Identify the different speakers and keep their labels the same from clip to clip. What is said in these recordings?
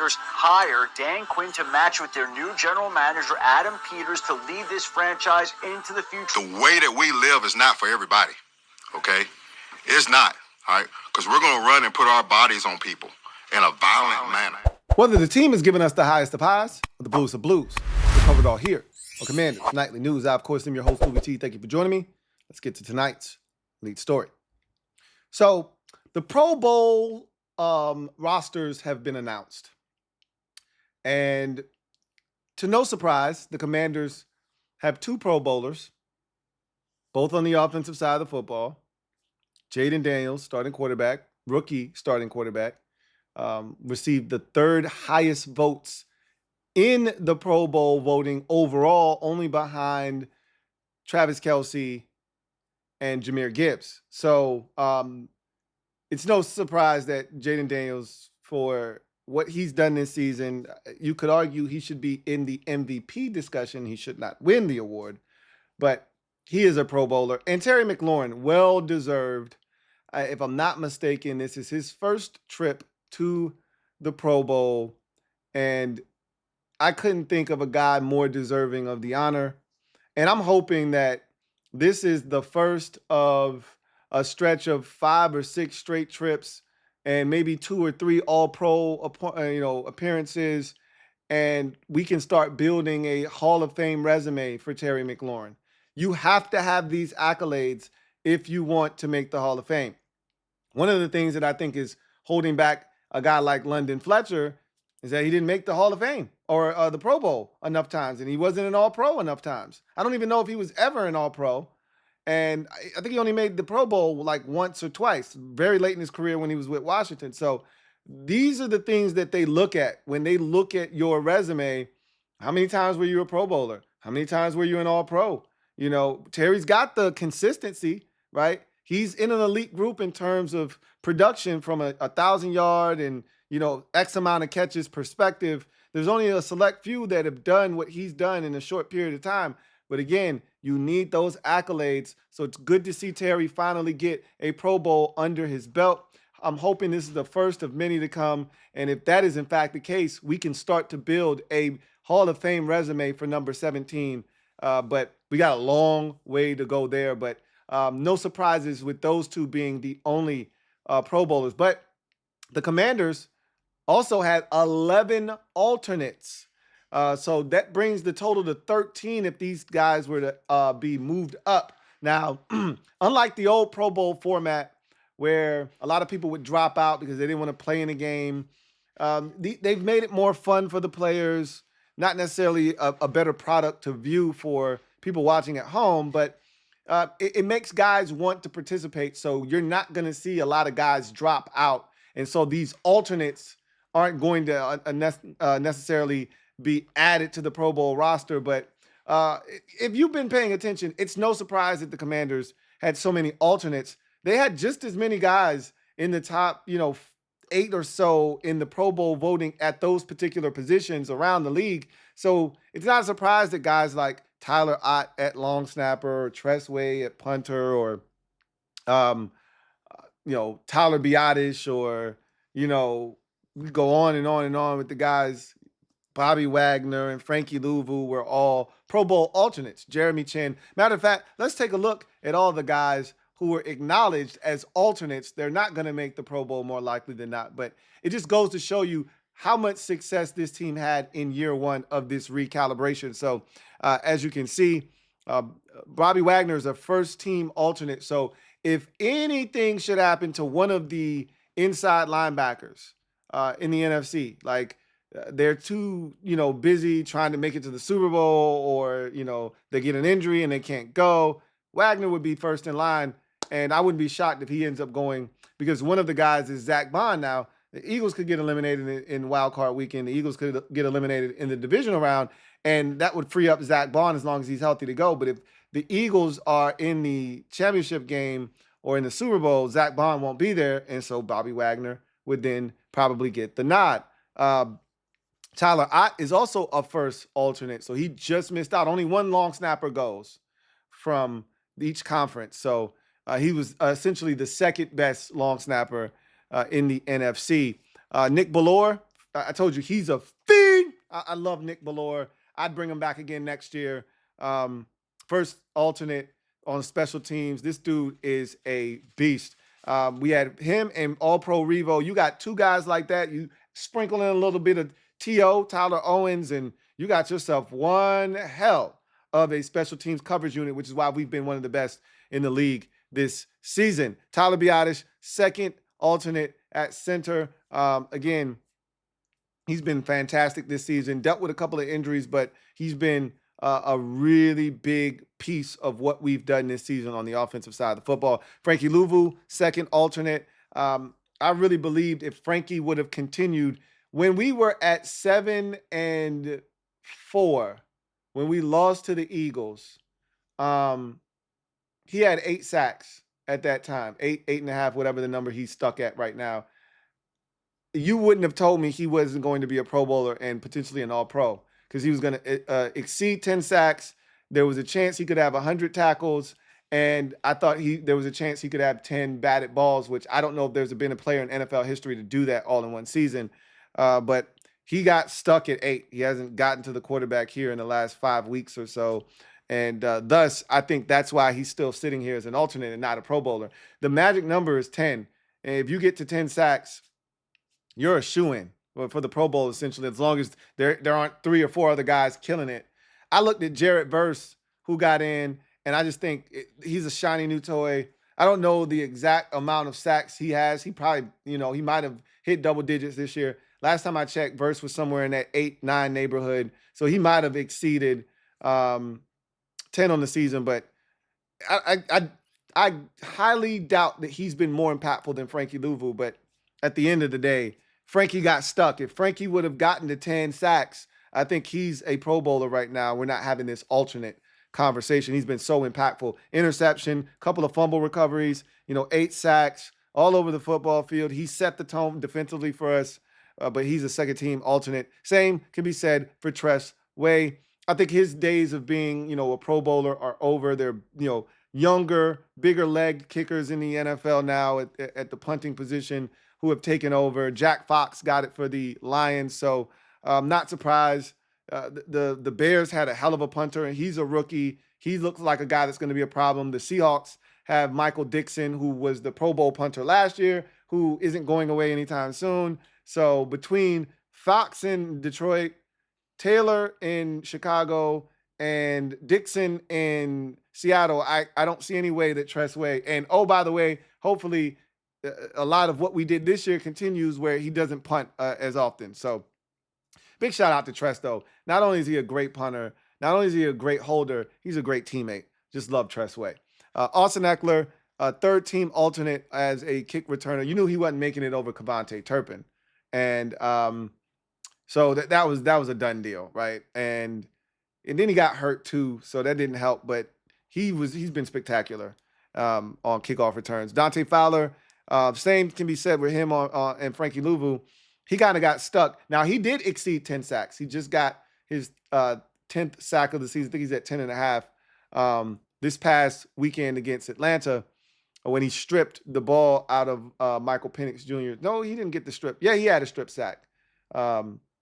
Speaker 1: Commanders hire Dan Quinn to match with their new general manager, Adam Peters, to lead this franchise into the future.
Speaker 2: The way that we live is not for everybody, okay? It's not, all right? Because we're going to run and put our bodies on people in a violent manner.
Speaker 3: Whether the team is giving us the highest of highs or the blues of blues, we'll cover it all here on Commanders Nightly News. I, of course, am your host, Louie T. Thank you for joining me. Let's get to tonight's lead story. So the Pro Bowl rosters have been announced. And to no surprise, the Commanders have two Pro Bowlers, both on the offensive side of the football. Jaden Daniels, starting quarterback, rookie starting quarterback, received the third highest votes in the Pro Bowl voting overall, only behind Travis Kelce and Jahmyr Gibbs. So it's no surprise that Jaden Daniels, for what he's done this season, you could argue he should be in the MVP discussion. He should not win the award, but he is a Pro Bowler. And Terry McLaurin, well-deserved. If I'm not mistaken, this is his first trip to the Pro Bowl, and I couldn't think of a guy more deserving of the honor. And I'm hoping that this is the first of a stretch of 5 or 6 straight trips and maybe 2 or 3 all-pro appearances, and we can start building a Hall of Fame resume for Terry McLaurin. You have to have these accolades if you want to make the Hall of Fame. One of the things that I think is holding back a guy like London Fletcher is that he didn't make the Hall of Fame or the Pro Bowl enough times, and he wasn't an All-Pro enough times. I don't even know if he was ever an All-Pro, and I think he only made the Pro Bowl like once or twice, very late in his career when he was with Washington. So these are the things that they look at when they look at your resume. How many times were you a Pro Bowler? How many times were you an All-Pro? You know, Terry's got the consistency, right? He's in an elite group in terms of production from a 1,000-yard and, X amount of catches perspective. There's only a select few that have done what he's done in a short period of time. But again, you need those accolades. So it's good to see Terry finally get a Pro Bowl under his belt. I'm hoping this is the first of many to come. And if that is in fact the case, we can start to build a Hall of Fame resume for number 17. But we got a long way to go there. But no surprises with those two being the only Pro Bowlers. But the Commanders also had 11 alternates. So that brings the total to 13 if these guys were to be moved up. Now, unlike the old Pro Bowl format where a lot of people would drop out because they didn't want to play in a game, they've made it more fun for the players, not necessarily a better product to view for people watching at home, but it makes guys want to participate. So you're not going to see a lot of guys drop out. And so these alternates aren't going to necessarily be added to the Pro Bowl roster. But if you've been paying attention, it's no surprise that the Commanders had so many alternates. They had just as many guys in the top, 8 or so in the Pro Bowl voting at those particular positions around the league. So it's not a surprise that guys like Tyler Ott at long snapper, or Tressway at punter, or Tyler Biadasz, or we go on and on and on with the guys. Bobby Wagner and Frankie Louvu were all Pro Bowl alternates. Jeremy Chin. Matter of fact, let's take a look at all the guys who were acknowledged as alternates. They're not going to make the Pro Bowl more likely than not, but it just goes to show you how much success this team had in year one of this recalibration. So as you can see, Bobby Wagner is a first-team alternate. So if anything should happen to one of the inside linebackers in the NFC, like they're too, busy trying to make it to the Super Bowl, or, they get an injury and they can't go, Wagner would be first in line. And I wouldn't be shocked if he ends up going, because one of the guys is Zach Bond. Now, the Eagles could get eliminated in wild card weekend. The Eagles could get eliminated in the divisional round, and that would free up Zach Bond as long as he's healthy to go. But if the Eagles are in the championship game or in the Super Bowl, Zach Bond won't be there, and so Bobby Wagner would then probably get the nod. Tyler Ott is also a first alternate, so he just missed out. Only one long snapper goes from each conference. So he was essentially the second best long snapper in the NFC. Nick Bellore, I told you he's a fiend. I love Nick Bellore. I'd bring him back again next year. First alternate on special teams. This dude is a beast. We had him and All-Pro Revo. You got two guys like that. You sprinkle in a little bit of T.O., Tyler Owens, and you got yourself one hell of a special teams coverage unit, which is why we've been one of the best in the league this season. Tyler Biadasz, second alternate at center. Again, he's been fantastic this season. Dealt with a couple of injuries, but he's been a really big piece of what we've done this season on the offensive side of the football. Frankie Louvu, second alternate. I really believed if Frankie would have continued when we were at 7-4, when we lost to the Eagles, he had 8 sacks at that time, 8.5, whatever the number he's stuck at right now. You wouldn't have told me he wasn't going to be a Pro Bowler and potentially an All-Pro because he was going to exceed 10 sacks. There was a chance he could have 100 tackles, and I thought there was a chance he could have 10 batted balls, which I don't know if there's been a player in NFL history to do that all in one season. But he got stuck at 8. He hasn't gotten to the quarterback here in the last 5 weeks or so. And thus, I think that's why he's still sitting here as an alternate and not a Pro Bowler. The magic number is 10. And if you get to 10 sacks, you're a shoo-in for the Pro Bowl, essentially, as long as there aren't 3 or 4 other guys killing it. I looked at Jarrett Verse, who got in, and I just think he's a shiny new toy. I don't know the exact amount of sacks he has. He probably, he might have hit double digits this year. Last time I checked, Verse was somewhere in that 8-9 neighborhood. So he might have exceeded 10 on the season, but I highly doubt that he's been more impactful than Frankie Louvu. But at the end of the day, Frankie got stuck. If Frankie would have gotten to 10 sacks, I think he's a Pro Bowler right now. We're not having this alternate conversation. He's been so impactful. Interception, couple of fumble recoveries, 8 sacks all over the football field. He set the tone defensively for us, but he's a second team alternate. Same can be said for Tress Way. I think his days of being, a Pro Bowler are over. They're, younger, bigger leg kickers in the NFL now at the punting position who have taken over. Jack Fox got it for the Lions, so I'm not surprised. The Bears had a hell of a punter, and he's a rookie. He looks like a guy that's going to be a problem. The Seahawks have Michael Dixon, who was the Pro Bowl punter last year, who isn't going away anytime soon. So between Fox in Detroit, Taylor in Chicago, and Dixon in Seattle, I don't see any way that Tress Way, and oh, by the way, hopefully a lot of what we did this year continues where he doesn't punt as often. So big shout out to Tress, though. Not only is he a great punter, not only is he a great holder, he's a great teammate. Just love Tress Way. Austin Eckler, third team alternate as a kick returner. You knew he wasn't making it over Kevontae Turpin. And so that was a done deal, right? And then he got hurt too, so that didn't help. But he's been spectacular on kickoff returns. Dante Fowler, same can be said with him and Frankie Louvu. He kind of got stuck. Now, he did exceed 10 sacks. He just got his 10th sack of the season. I think he's at 10.5 this past weekend against Atlanta when he stripped the ball out of Michael Penix Jr. No, he didn't get the strip. Yeah, he had a strip sack.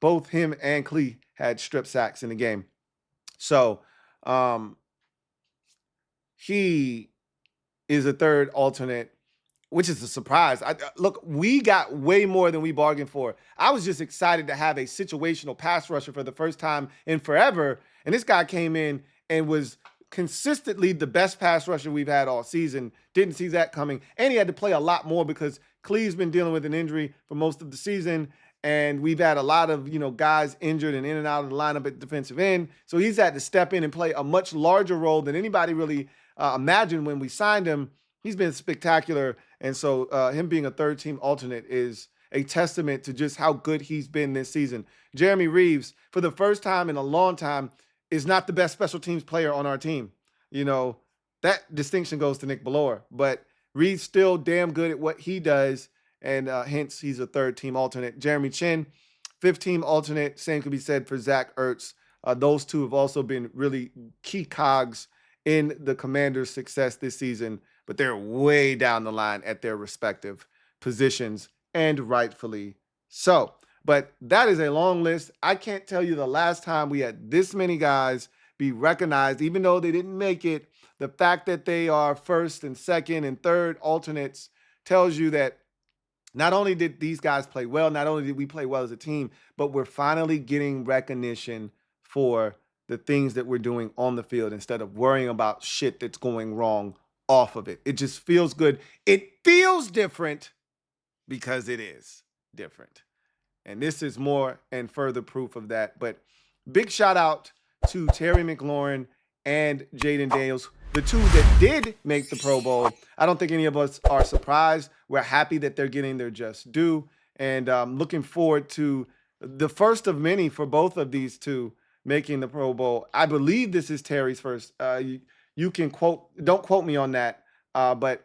Speaker 3: Both him and Klee had strip sacks in the game. So he is a third alternate, which is a surprise. Look, we got way more than we bargained for. I was just excited to have a situational pass rusher for the first time in forever. And this guy came in and was consistently the best pass rusher we've had all season. Didn't see that coming. And he had to play a lot more because Cleve's been dealing with an injury for most of the season. And we've had a lot of, guys injured and in and out of the lineup at defensive end. So he's had to step in and play a much larger role than anybody really imagined when we signed him. He's been spectacular. And so him being a third team alternate is a testament to just how good he's been this season. Jeremy Reeves, for the first time in a long time, is not the best special teams player on our team. That distinction goes to Nick Bellore, but Reeves still damn good at what he does. And hence he's a third team alternate. Jeremy Chin, fifth team alternate. Same could be said for Zach Ertz. Those two have also been really key cogs in the Commanders' success this season, but they're way down the line at their respective positions, and rightfully so. But that is a long list. I can't tell you the last time we had this many guys be recognized, even though they didn't make it. The fact that they are first and second and third alternates tells you that not only did these guys play well, not only did we play well as a team, but we're finally getting recognition for the things that we're doing on the field instead of worrying about shit that's going wrong off of it. It just feels good. It feels different because it is different. And this is more and further proof of that. But big shout out to Terry McLaurin and Jaden Daniels, the two that did make the Pro Bowl. I don't think any of us are surprised. We're happy that they're getting their just due. And looking forward to the first of many for both of these two making the Pro Bowl. I believe this is Terry's first. You can don't quote me on that, but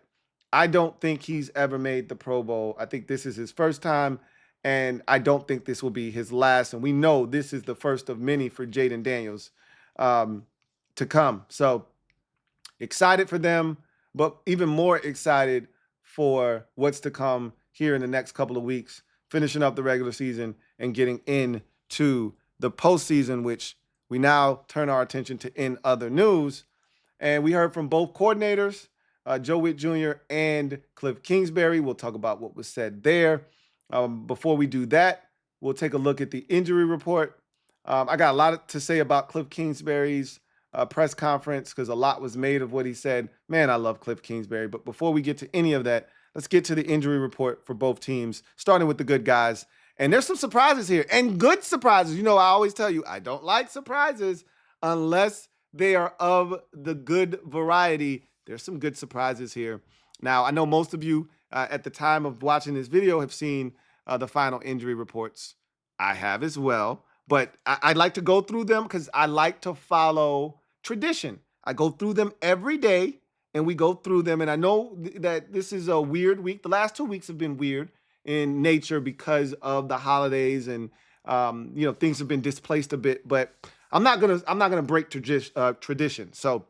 Speaker 3: I don't think he's ever made the Pro Bowl. I think this is his first time, and I don't think this will be his last. And we know this is the first of many for Jaden Daniels to come. So excited for them, but even more excited for what's to come here in the next couple of weeks, finishing up the regular season and getting into the postseason, which we now turn our attention to in other news. And we heard from both coordinators, Joe Whitt Jr. and Kliff Kingsbury. We'll talk about what was said there. Before we do that, we'll take a look at the injury report. I got a lot to say about Kliff Kingsbury's press conference because a lot was made of what he said. Man, I love Kliff Kingsbury. But before we get to any of that, let's get to the injury report for both teams, starting with the good guys. And there's some surprises here, and good surprises. You know, I always tell you, I don't like surprises unless they are of the good variety. There's some good surprises here. Now, I know most of you at the time of watching this video have seen the final injury reports. I have as well. But I'd like to go through them because I like to follow tradition. I go through them every day, and we go through them. And I know that this is a weird week. The last 2 weeks have been weird in nature because of the holidays, and things have been displaced a bit. But I'm not gonna break tradition. So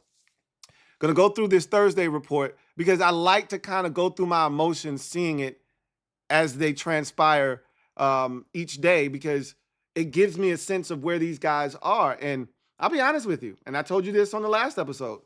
Speaker 3: gonna go through this Thursday report because I like to kind of go through my emotions, seeing it as they transpire each day, because it gives me a sense of where these guys are. And I'll be honest with you, and I told you this on the last episode.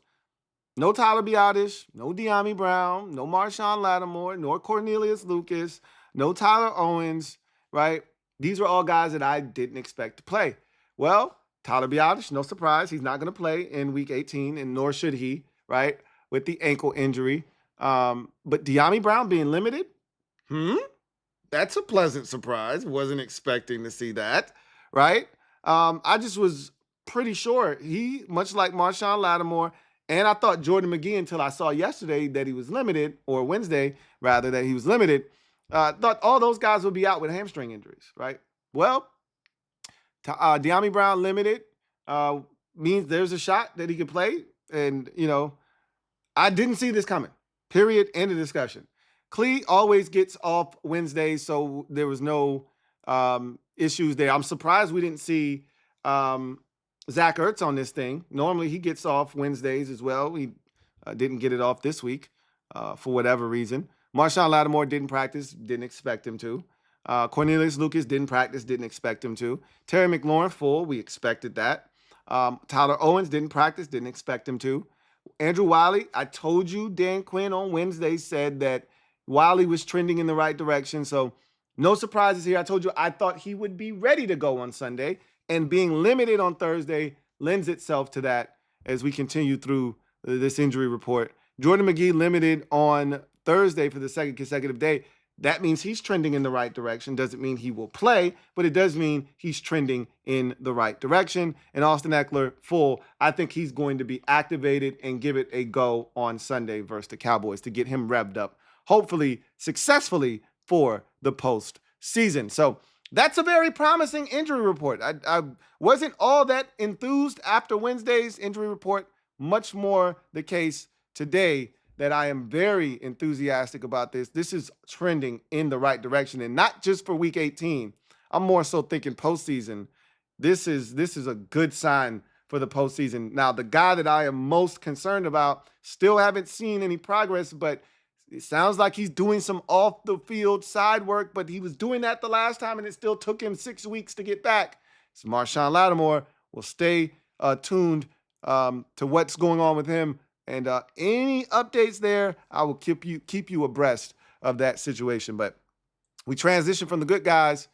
Speaker 3: No Tyler Biadasz, no Dyami Brown, no Marshawn Lattimore, nor Cornelius Lucas, no Tyler Owens, right? These are all guys that I didn't expect to play. Well, Tyler Biadasz, no surprise, he's not going to play in Week 18, and nor should he, right, with the ankle injury. But Dyami Brown being limited, that's a pleasant surprise. Wasn't expecting to see that, right? I just was pretty sure he, much like Marshawn Lattimore, and I thought Jordan McGee until I saw yesterday that he was limited, or Wednesday, rather, that he was limited. Thought all those guys would be out with hamstring injuries, right? Well, Dyami Brown limited means there's a shot that he could play. And, I didn't see this coming. Period. End of discussion. Klee always gets off Wednesdays, so there was no issues there. I'm surprised we didn't see Zach Ertz on this thing. Normally he gets off Wednesdays as well. He didn't get it off this week for whatever reason. Marshawn Lattimore didn't practice, didn't expect him to. Cornelius Lucas didn't practice, didn't expect him to. Terry McLaurin full, we expected that. Tyler Owens didn't practice, didn't expect him to. Andrew Wiley, I told you Dan Quinn on Wednesday said that Wiley was trending in the right direction. So no surprises here. I told you I thought he would be ready to go on Sunday, and being limited on Thursday lends itself to that as we continue through this injury report. Jordan McGee limited on Thursday for the second consecutive day. That means he's trending in the right direction. Doesn't mean he will play, but it does mean he's trending in the right direction. And Austin Eckler, full. I think he's going to be activated and give it a go on Sunday versus the Cowboys to get him revved up, hopefully successfully, for the postseason. So that's a very promising injury report. I wasn't all that enthused after Wednesday's injury report. Much more the case today that I am very enthusiastic about this. This is trending in the right direction, and not just for Week 18. I'm more so thinking postseason. This is a good sign for the postseason. Now, the guy that I am most concerned about, still haven't seen any progress, but It sounds like he's doing some off the field side work, but he was doing that the last time and it still took him 6 weeks to get back. So Marshawn Lattimore will stay tuned to what's going on with him. And any updates there, I will keep you abreast of that situation. But we transition from the good guys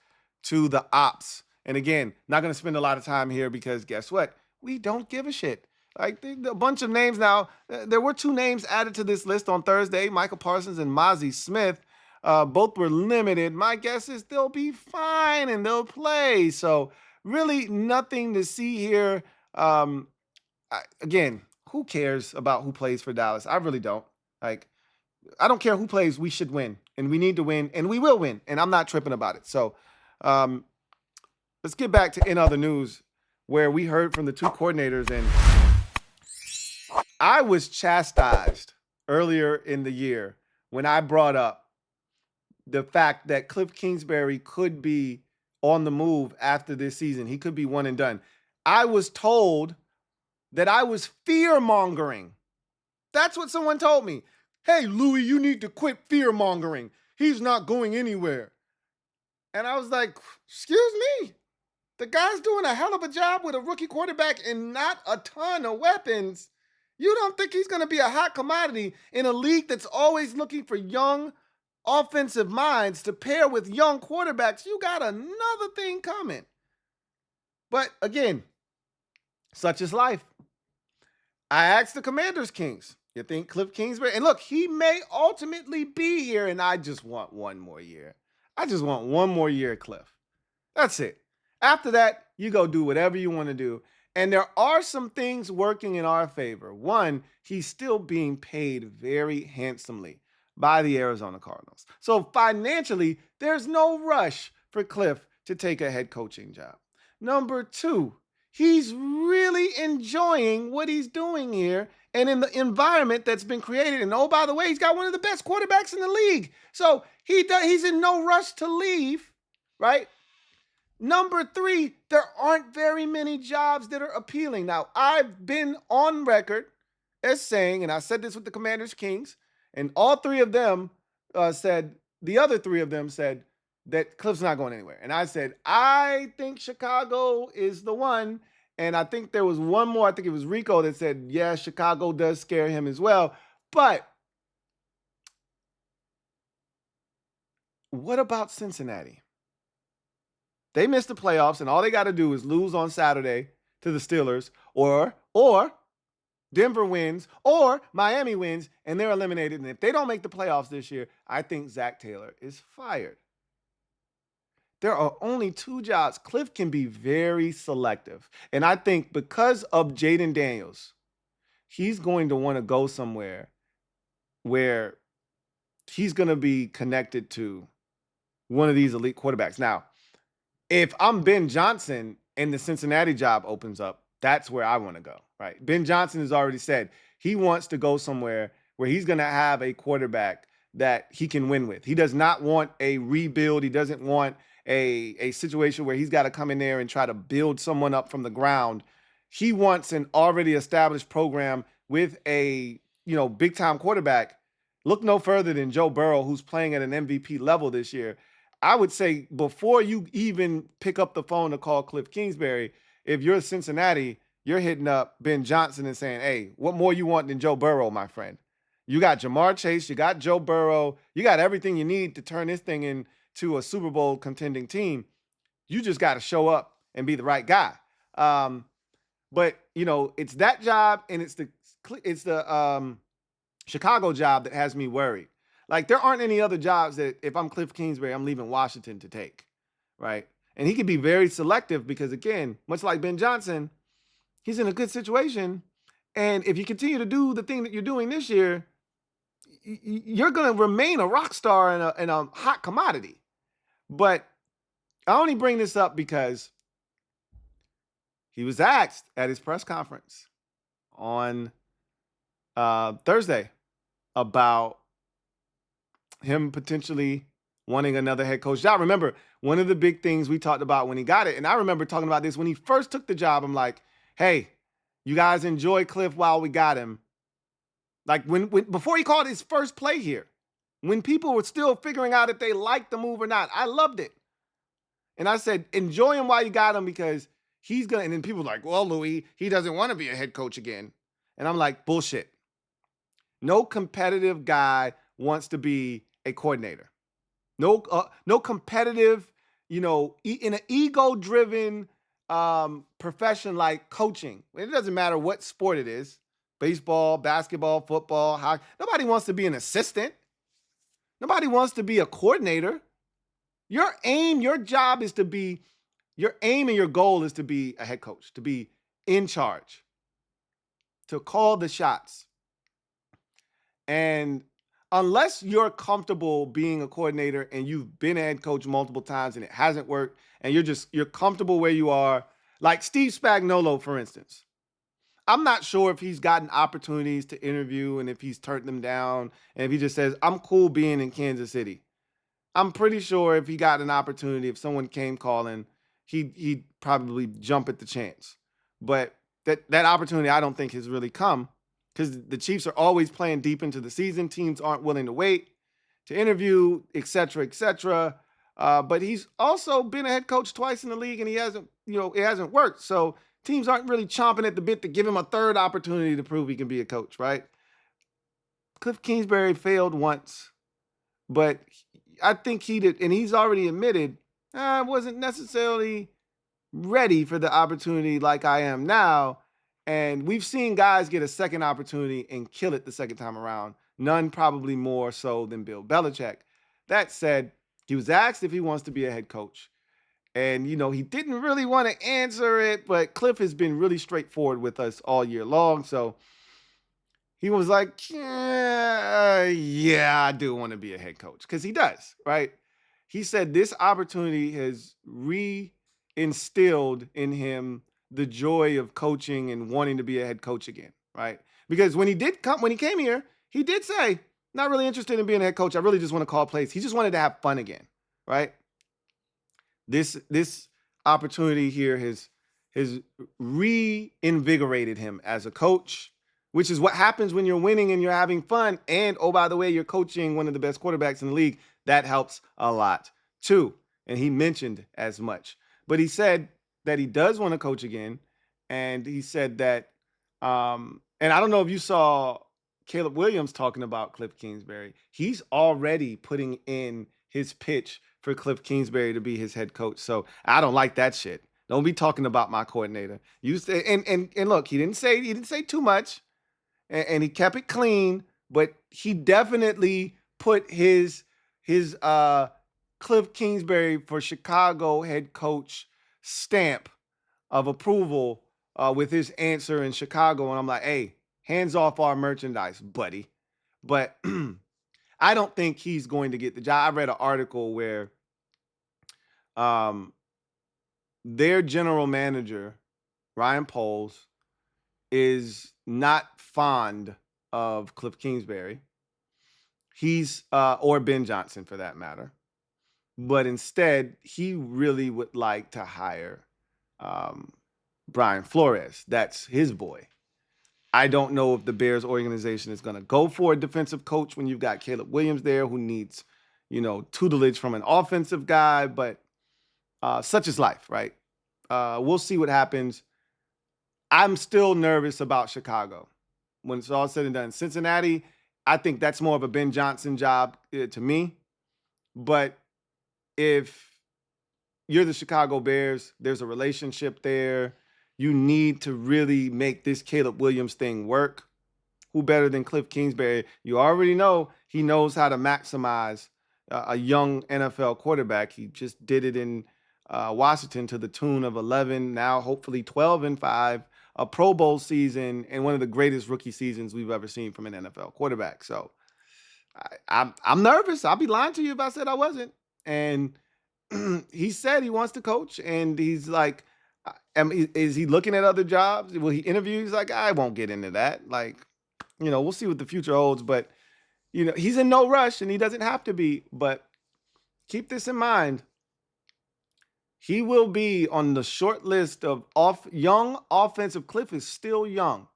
Speaker 3: to the ops. And again, not going to spend a lot of time here because guess what? We don't give a shit. Like a bunch of names now. There were 2 names added to this list on Thursday, Michael Parsons and Mozzie Smith. Both were limited. My guess is they'll be fine and they'll play. So really nothing to see here. Again, who cares about who plays for Dallas? I really don't. Like, I don't care who plays. We should win, and we need to win, and we will win, and I'm not tripping about it. So let's get back to in other news where we heard from the 2 coordinators, and I was chastised earlier in the year when I brought up the fact that Kliff Kingsbury could be on the move after this season. He could be one and done. I was told that I was fear-mongering. That's what someone told me. Hey, Louie, you need to quit fear-mongering. He's not going anywhere. And I was like, excuse me? The guy's doing a hell of a job with a rookie quarterback and not a ton of weapons. You don't think he's going to be a hot commodity in a league that's always looking for young offensive minds to pair with young quarterbacks? You got another thing coming. But again, such is life. I asked the Commanders Kings, you think Kliff Kingsbury? And look, he may ultimately be here, and I just want one more year. I just want one more year, Kliff. That's it. After that, you go do whatever you want to do. And there are some things working in our favor. One, he's still being paid very handsomely by the Arizona Cardinals. So financially, there's no rush for Kliff to take a head coaching job. Number 2, he's really enjoying what he's doing here and in the environment that's been created. And oh, by the way, he's got one of the best quarterbacks in the league. So he's in no rush to leave, right? Number 3, there aren't very many jobs that are appealing. Now, I've been on record as saying, and I said this with the Commanders Kings, and all 3 of them the other 3 of them said that Kliff's not going anywhere. And I said, I think Chicago is the one. And I think there was one more, I think it was Rico that said, yeah, Chicago does scare him as well. But what about Cincinnati? They missed the playoffs, and all they got to do is lose on Saturday to the Steelers, or Denver wins, or Miami wins, and they're eliminated. And if they don't make the playoffs this year, I think Zach Taylor is fired. There are only 2 jobs. Kliff can be very selective. And I think because of Jaden Daniels, he's going to want to go somewhere where he's going to be connected to one of these elite quarterbacks. Now, if I'm Ben Johnson and the Cincinnati job opens up, that's where I want to go, right? Ben Johnson has already said he wants to go somewhere where he's going to have a quarterback that he can win with. He does not want a rebuild. He doesn't want a situation where he's got to come in there and try to build someone up from the ground. He wants an already established program with a, big time quarterback. Look no further than Joe Burrow, who's playing at an MVP level this year. I would say before you even pick up the phone to call Kliff Kingsbury, if you're Cincinnati, you're hitting up Ben Johnson and saying, hey, what more you want than Joe Burrow, my friend? You got Jamar Chase, you got Joe Burrow, you got everything you need to turn this thing into a Super Bowl contending team. You just got to show up and be the right guy. But it's that job, and it's the Chicago job that has me worried. Like, there aren't any other jobs that if I'm Kliff Kingsbury, I'm leaving Washington to take, right? And he can be very selective because, again, much like Ben Johnson, he's in a good situation. And if you continue to do the thing that you're doing this year, you're going to remain a rock star and a hot commodity. But I only bring this up because he was asked at his press conference on Thursday about him potentially wanting another head coach job. Remember, one of the big things we talked about when he got it, and I remember talking about this when he first took the job, I'm like, hey, you guys enjoy Kliff while we got him. Like when before he called his first play here, when people were still figuring out if they liked the move or not. I loved it. And I said, enjoy him while you got him because he's going to, and then people were like, well, Louie, he doesn't want to be a head coach again. And I'm like, bullshit. No competitive guy wants to be a coordinator. No competitive, in an ego-driven profession like coaching. It doesn't matter what sport it is, baseball, basketball, football, hockey. Nobody wants to be an assistant. Nobody wants to be a coordinator. Your aim and your goal is to be a head coach, to be in charge, to call the shots. And unless you're comfortable being a coordinator and you've been a head coach multiple times and it hasn't worked and you're comfortable where you are, like Steve Spagnuolo, for instance. I'm not sure if he's gotten opportunities to interview and if he's turned them down and if he just says, I'm cool being in Kansas City. I'm pretty sure if he got an opportunity, if someone came calling, he'd probably jump at the chance. But that opportunity I don't think has really come because the Chiefs are always playing deep into the season. Teams aren't willing to wait to interview, et cetera, et cetera. But he's also been a head coach twice in the league and it hasn't worked. So teams aren't really chomping at the bit to give him a third opportunity to prove he can be a coach, right? Kliff Kingsbury failed once, but I think he did, and he's already admitted, I wasn't necessarily ready for the opportunity like I am now. And we've seen guys get a second opportunity and kill it the second time around. None probably more so than Bill Belichick. That said, he was asked if he wants to be a head coach. And, he didn't really want to answer it, but Kliff has been really straightforward with us all year long. So he was like, yeah, I do want to be a head coach. Because he does, right? He said this opportunity has reinstilled in him the joy of coaching and wanting to be a head coach again, right? Because when he came here, he did say, not really interested in being a head coach. I really just want to call plays. He just wanted to have fun again, right? This opportunity here has reinvigorated him as a coach, which is what happens when you're winning and you're having fun. And, oh, by the way, you're coaching one of the best quarterbacks in the league. That helps a lot, too. And he mentioned as much. But he said that he does want to coach again. And he said that, and I don't know if you saw Caleb Williams talking about Kliff Kingsbury. He's already putting in his pitch for Kliff Kingsbury to be his head coach. So I don't like that shit. Don't be talking about my coordinator. You say, and look, he didn't say too much. And he kept it clean, but he definitely put his Kliff Kingsbury for Chicago head coach stamp of approval with his answer in Chicago. And I'm like, hey, hands off our merchandise, buddy. But I don't think he's going to get the job. I read an article where their general manager, Ryan Poles, is not fond of Kliff Kingsbury. He's or Ben Johnson for that matter. But instead, he really would like to hire Brian Flores. That's his boy. I don't know if the Bears organization is going to go for a defensive coach when you've got Caleb Williams there who needs, tutelage from an offensive guy, but such is life, right? We'll see what happens. I'm still nervous about Chicago when it's all said and done. Cincinnati, I think that's more of a Ben Johnson job to me. But if you're the Chicago Bears, there's a relationship there. You need to really make this Caleb Williams thing work. Who better than Kliff Kingsbury? You already know he knows how to maximize a young NFL quarterback. He just did it in Washington to the tune of 11, now hopefully 12-5, a Pro Bowl season, and one of the greatest rookie seasons we've ever seen from an NFL quarterback. So I'm nervous. I'll be lying to you if I said I wasn't. And he said he wants to coach, and he's like, is he looking at other jobs? Will he interview? He's like, I won't get into that. Like, we'll see what the future holds. But, he's in no rush, and he doesn't have to be. But keep this in mind. He will be on the short list of young offensive. Kliff is still young.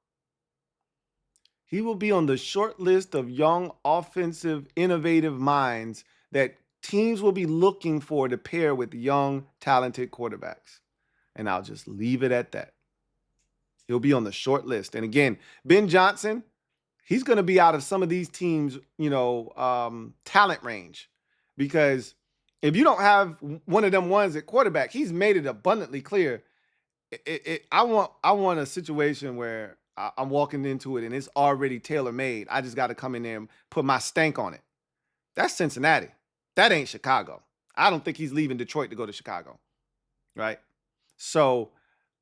Speaker 3: he will be on the short list of young, offensive, innovative minds that teams will be looking for to pair with young, talented quarterbacks. And I'll just leave it at that. He'll be on the short list. And again, Ben Johnson, he's going to be out of some of these teams, talent range. Because if you don't have one of them ones at quarterback, he's made it abundantly clear. I want a situation where I'm walking into it and it's already tailor-made. I just got to come in there and put my stank on it. That's Cincinnati. That ain't Chicago. I don't think he's leaving Detroit to go to Chicago, right? So,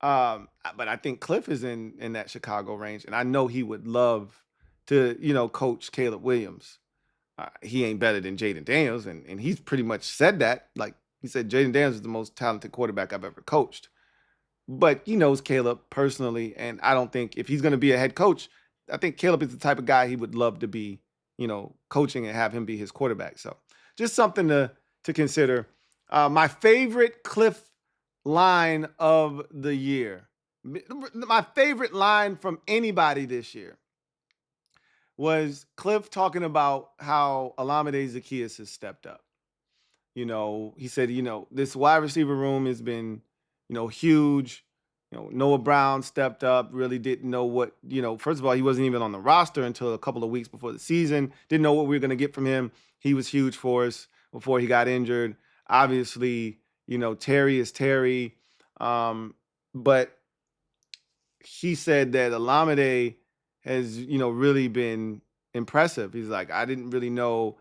Speaker 3: but I think Kliff is in that Chicago range, and I know he would love to, coach Caleb Williams. He ain't better than Jaden Daniels, and he's pretty much said that. Like he said, Jaden Daniels is the most talented quarterback I've ever coached. But he knows Caleb personally, and I don't think if he's going to be a head coach, I think Caleb is the type of guy he would love to be, coaching and have him be his quarterback. So just something to consider. My favorite Kliff line of the year, my favorite line from anybody this year was Kliff talking about how Olamide Zaccheaus has stepped up. He said, this wide receiver room has been huge. Noah Brown stepped up, really didn't know what, first of all, he wasn't even on the roster until a couple of weeks before the season. Didn't know what we were going to get from him. He was huge for us before he got injured. Obviously, Terry is Terry. But he said that Olamide has, really been impressive. He's like, I didn't really know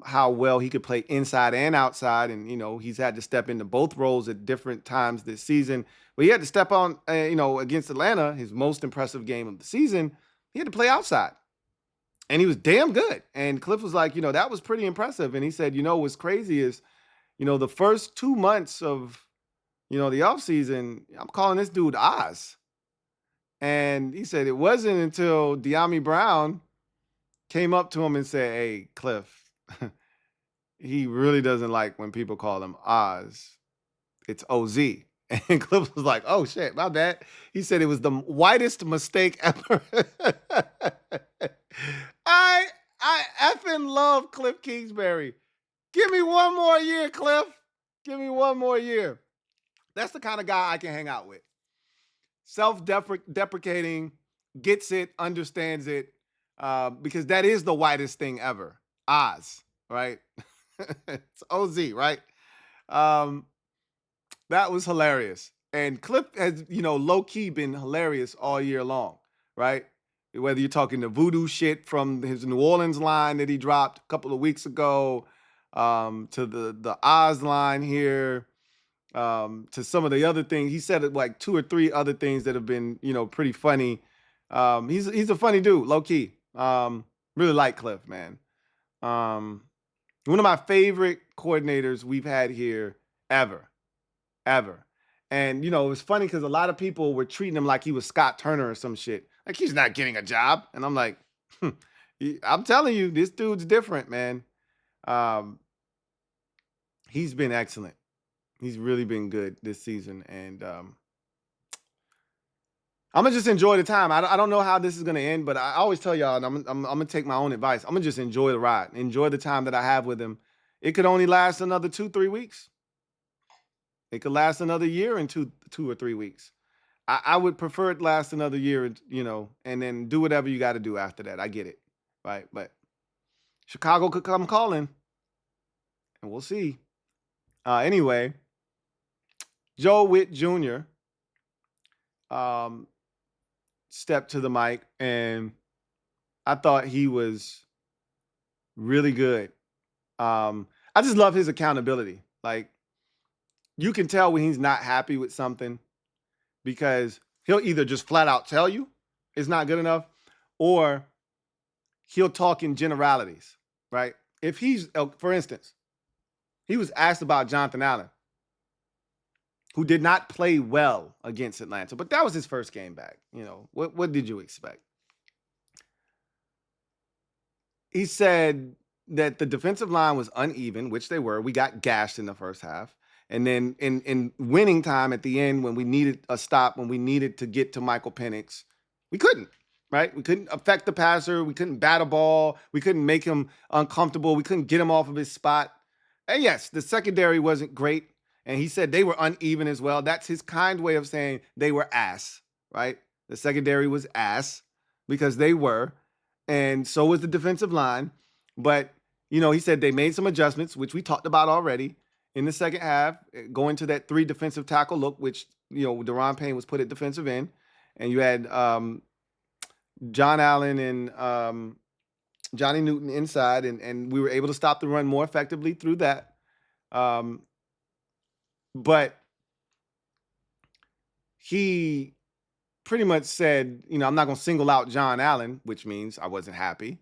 Speaker 3: how well he could play inside and outside. And, he's had to step into both roles at different times this season. But he had to step on, against Atlanta, his most impressive game of the season. He had to play outside. And he was damn good. And Kliff was like, that was pretty impressive. And he said, what's crazy is, the first 2 months of, the offseason, I'm calling this dude Oz. And he said it wasn't until De'Ami Brown came up to him and said, hey, Kliff, he really doesn't like when people call him Oz. It's OZ. And Kliff was like, oh, shit, my bad. He said it was the whitest mistake ever. I effing love Kliff Kingsbury. Give me one more year, Kliff. Give me one more year. That's the kind of guy I can hang out with. Self-deprecating, gets it, understands it, because that is the whitest thing ever. Oz, right? It's OZ, right? That was hilarious. And Kliff has, low-key been hilarious all year long, right? Whether you're talking the voodoo shit from his New Orleans line that he dropped a couple of weeks ago, to the Oz line here, to some of the other things. He said like 2 or 3 other things that have been, pretty funny. He's a funny dude, low-key. Really like Kliff, man. One of my favorite coordinators we've had here ever. And, it was funny because a lot of people were treating him like he was Scott Turner or some shit. Like, he's not getting a job. And I'm like, I'm telling you, this dude's different, man. He's been excellent. He's really been good this season. And I'm going to just enjoy the time. I don't know how this is going to end, but I always tell y'all, and I'm going to take my own advice. I'm going to just enjoy the ride. Enjoy the time that I have with him. It could only last another 2-3 weeks. It could last another year and 2 or 3 weeks. I would prefer it last another year, and then do whatever you got to do after that. I get it, right? But Chicago could come calling, and we'll see. Anyway, Joe Whitt Jr. Stepped to the mic, and I thought he was really good. I just love his accountability. Like, you can tell when he's not happy with something because he'll either just flat out tell you it's not good enough, or he'll talk in generalities, right? If he's, for instance, he was asked about Jonathan Allen, who did not play well against Atlanta, but that was his first game back. What did you expect? He said that the defensive line was uneven, which they were. We got gashed in the first half. And then in winning time at the end, when we needed a stop, when we needed to get to Michael Penix, we couldn't. right? We couldn't affect the passer. We couldn't bat a ball. We couldn't make him uncomfortable. We couldn't get him off of his spot. And yes, the secondary wasn't great. And he said they were uneven as well. That's his kind way of saying they were ass, right? The secondary was ass because they were. And so was the defensive line. But, he said they made some adjustments, which we talked about already in the second half, going to that 3 defensive tackle look, which, Deron Payne was put at defensive end. And you had John Allen and Johnny Newton inside, and we were able to stop the run more effectively through that. But he pretty much said, I'm not going to single out John Allen, which means I wasn't happy.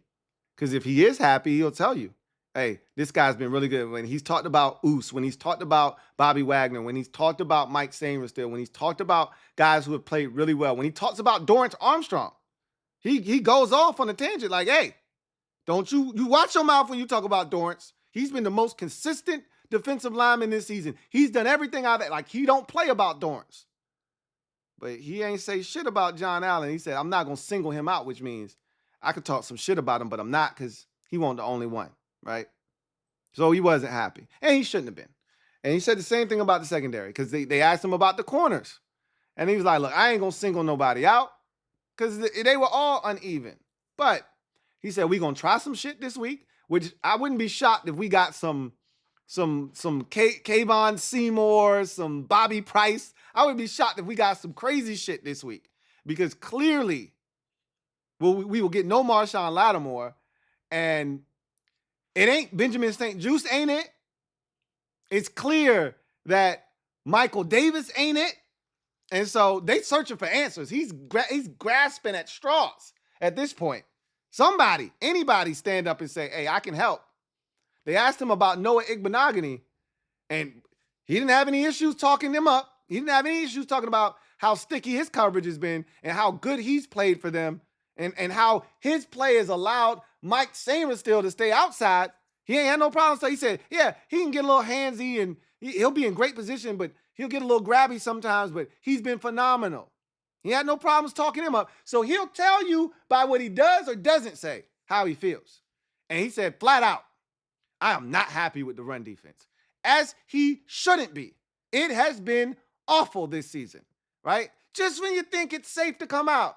Speaker 3: Because if he is happy, he'll tell you, hey, this guy's been really good. When he's talked about Oos, when he's talked about Bobby Wagner, when he's talked about Mike Sainristil, when he's talked about guys who have played really well, when he talks about Dorrance Armstrong, he goes off on a tangent like, hey, don't you watch your mouth when you talk about Dorrance. He's been the most consistent defensive lineman this season. He's done everything out of it. Like, he don't play about Dorrance. But he ain't say shit about John Allen. He said, I'm not going to single him out, which means I could talk some shit about him, but I'm not because he wasn't the only one, right? So he wasn't happy. And he shouldn't have been. And he said the same thing about the secondary because they asked him about the corners. And he was like, look, I ain't going to single nobody out because they were all uneven. But he said, we're going to try some shit this week, which I wouldn't be shocked if we got some Kayvon Seymour, some Bobby Price. I would be shocked if we got some crazy shit this week because clearly we will get no Marshawn Lattimore, and it ain't Benjamin St. Juste, ain't it? It's clear that Michael Davis ain't it. And so they searching for answers. He's grasping at straws at this point. Somebody, anybody stand up and say, hey, I can help. They asked him about Noah Igbenogany, and he didn't have any issues talking them up. He didn't have any issues talking about how sticky his coverage has been and how good he's played for them and how his play has allowed Mike Sainristil to stay outside. He ain't had no problem. So he said, yeah, he can get a little handsy and he'll be in great position, but he'll get a little grabby sometimes, but he's been phenomenal. He had no problems talking him up. So he'll tell you by what he does or doesn't say how he feels. And he said flat out, I am not happy with the run defense, as he shouldn't be. It has been awful this season, right? Just when you think it's safe to come out.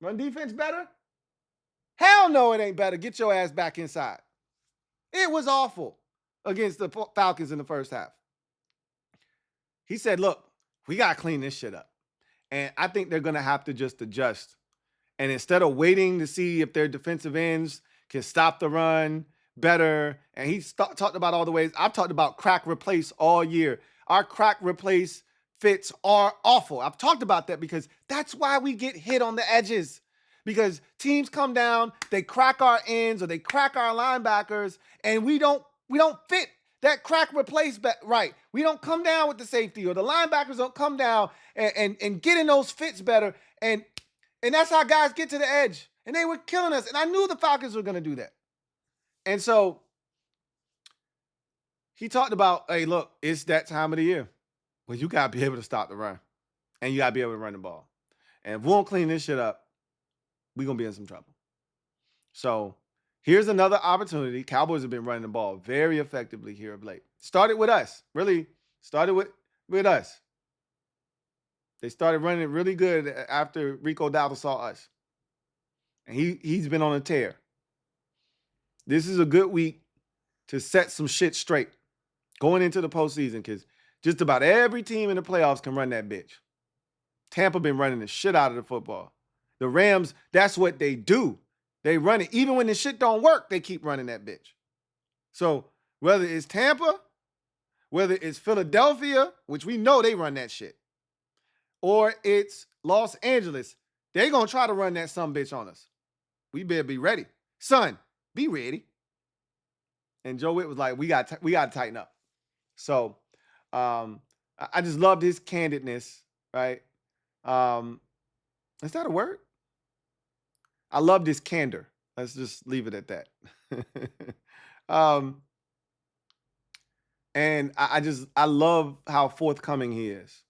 Speaker 3: Run defense better? Hell no, it ain't better. Get your ass back inside. It was awful against the Falcons in the first half. He said, look, we got to clean this shit up. And I think they're going to have to just adjust. And instead of waiting to see if their defensive ends can stop the run better, and he talked about all the ways. I've talked about crack replace all year. Our crack replace fits are awful. I've talked about that because that's why we get hit on the edges. Because teams come down, they crack our ends or they crack our linebackers, and we don't fit that crack replace right. We don't come down with the safety, or the linebackers don't come down and get in those fits better. And that's how guys get to the edge. And they were killing us. And I knew the Falcons were going to do that. And so he talked about, hey, look, it's that time of the year. Well, you got to be able to stop the run. And you got to be able to run the ball. And if we won't clean this shit up, we're going to be in some trouble. So here's another opportunity. Cowboys have been running the ball very effectively here of late. Started with us. Really started with us. They started running it really good after Rico Dowdle saw us. And he's been on a tear. This is a good week to set some shit straight going into the postseason because just about every team in the playoffs can run that bitch. Tampa been running the shit out of the football. The Rams, that's what they do. They run it. Even when the shit don't work, they keep running that bitch. So whether it's Tampa, whether it's Philadelphia, which we know they run that shit, or it's Los Angeles, they going to try to run that sumbitch on us. We better be ready. Son, be ready. And Joe Whitt was like, we got to tighten up. So I just loved his candidness, right? Is that a word? I loved his candor. Let's just leave it at that. And I love how forthcoming he is.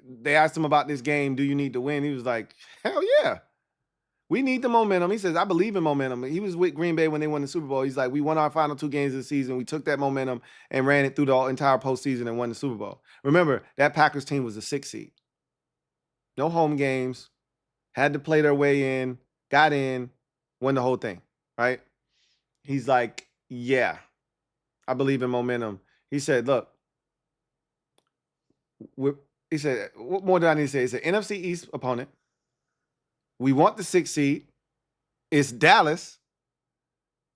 Speaker 3: they asked him about this game. Do you need to win? He was like, hell yeah. We need the momentum. He says, I believe in momentum. He was with Green Bay when they won the Super Bowl. He's like, we won our final 2 games of the season. We took that momentum and ran it through the entire postseason and won the Super Bowl. Remember, that Packers team was a 6 seed. No home games. Had to play their way in. Got in. Won the whole thing, right? He's like, yeah, I believe in momentum. He said, look, he said, what more do I need to say? It's an NFC East opponent. We want the 6th seed. It's Dallas.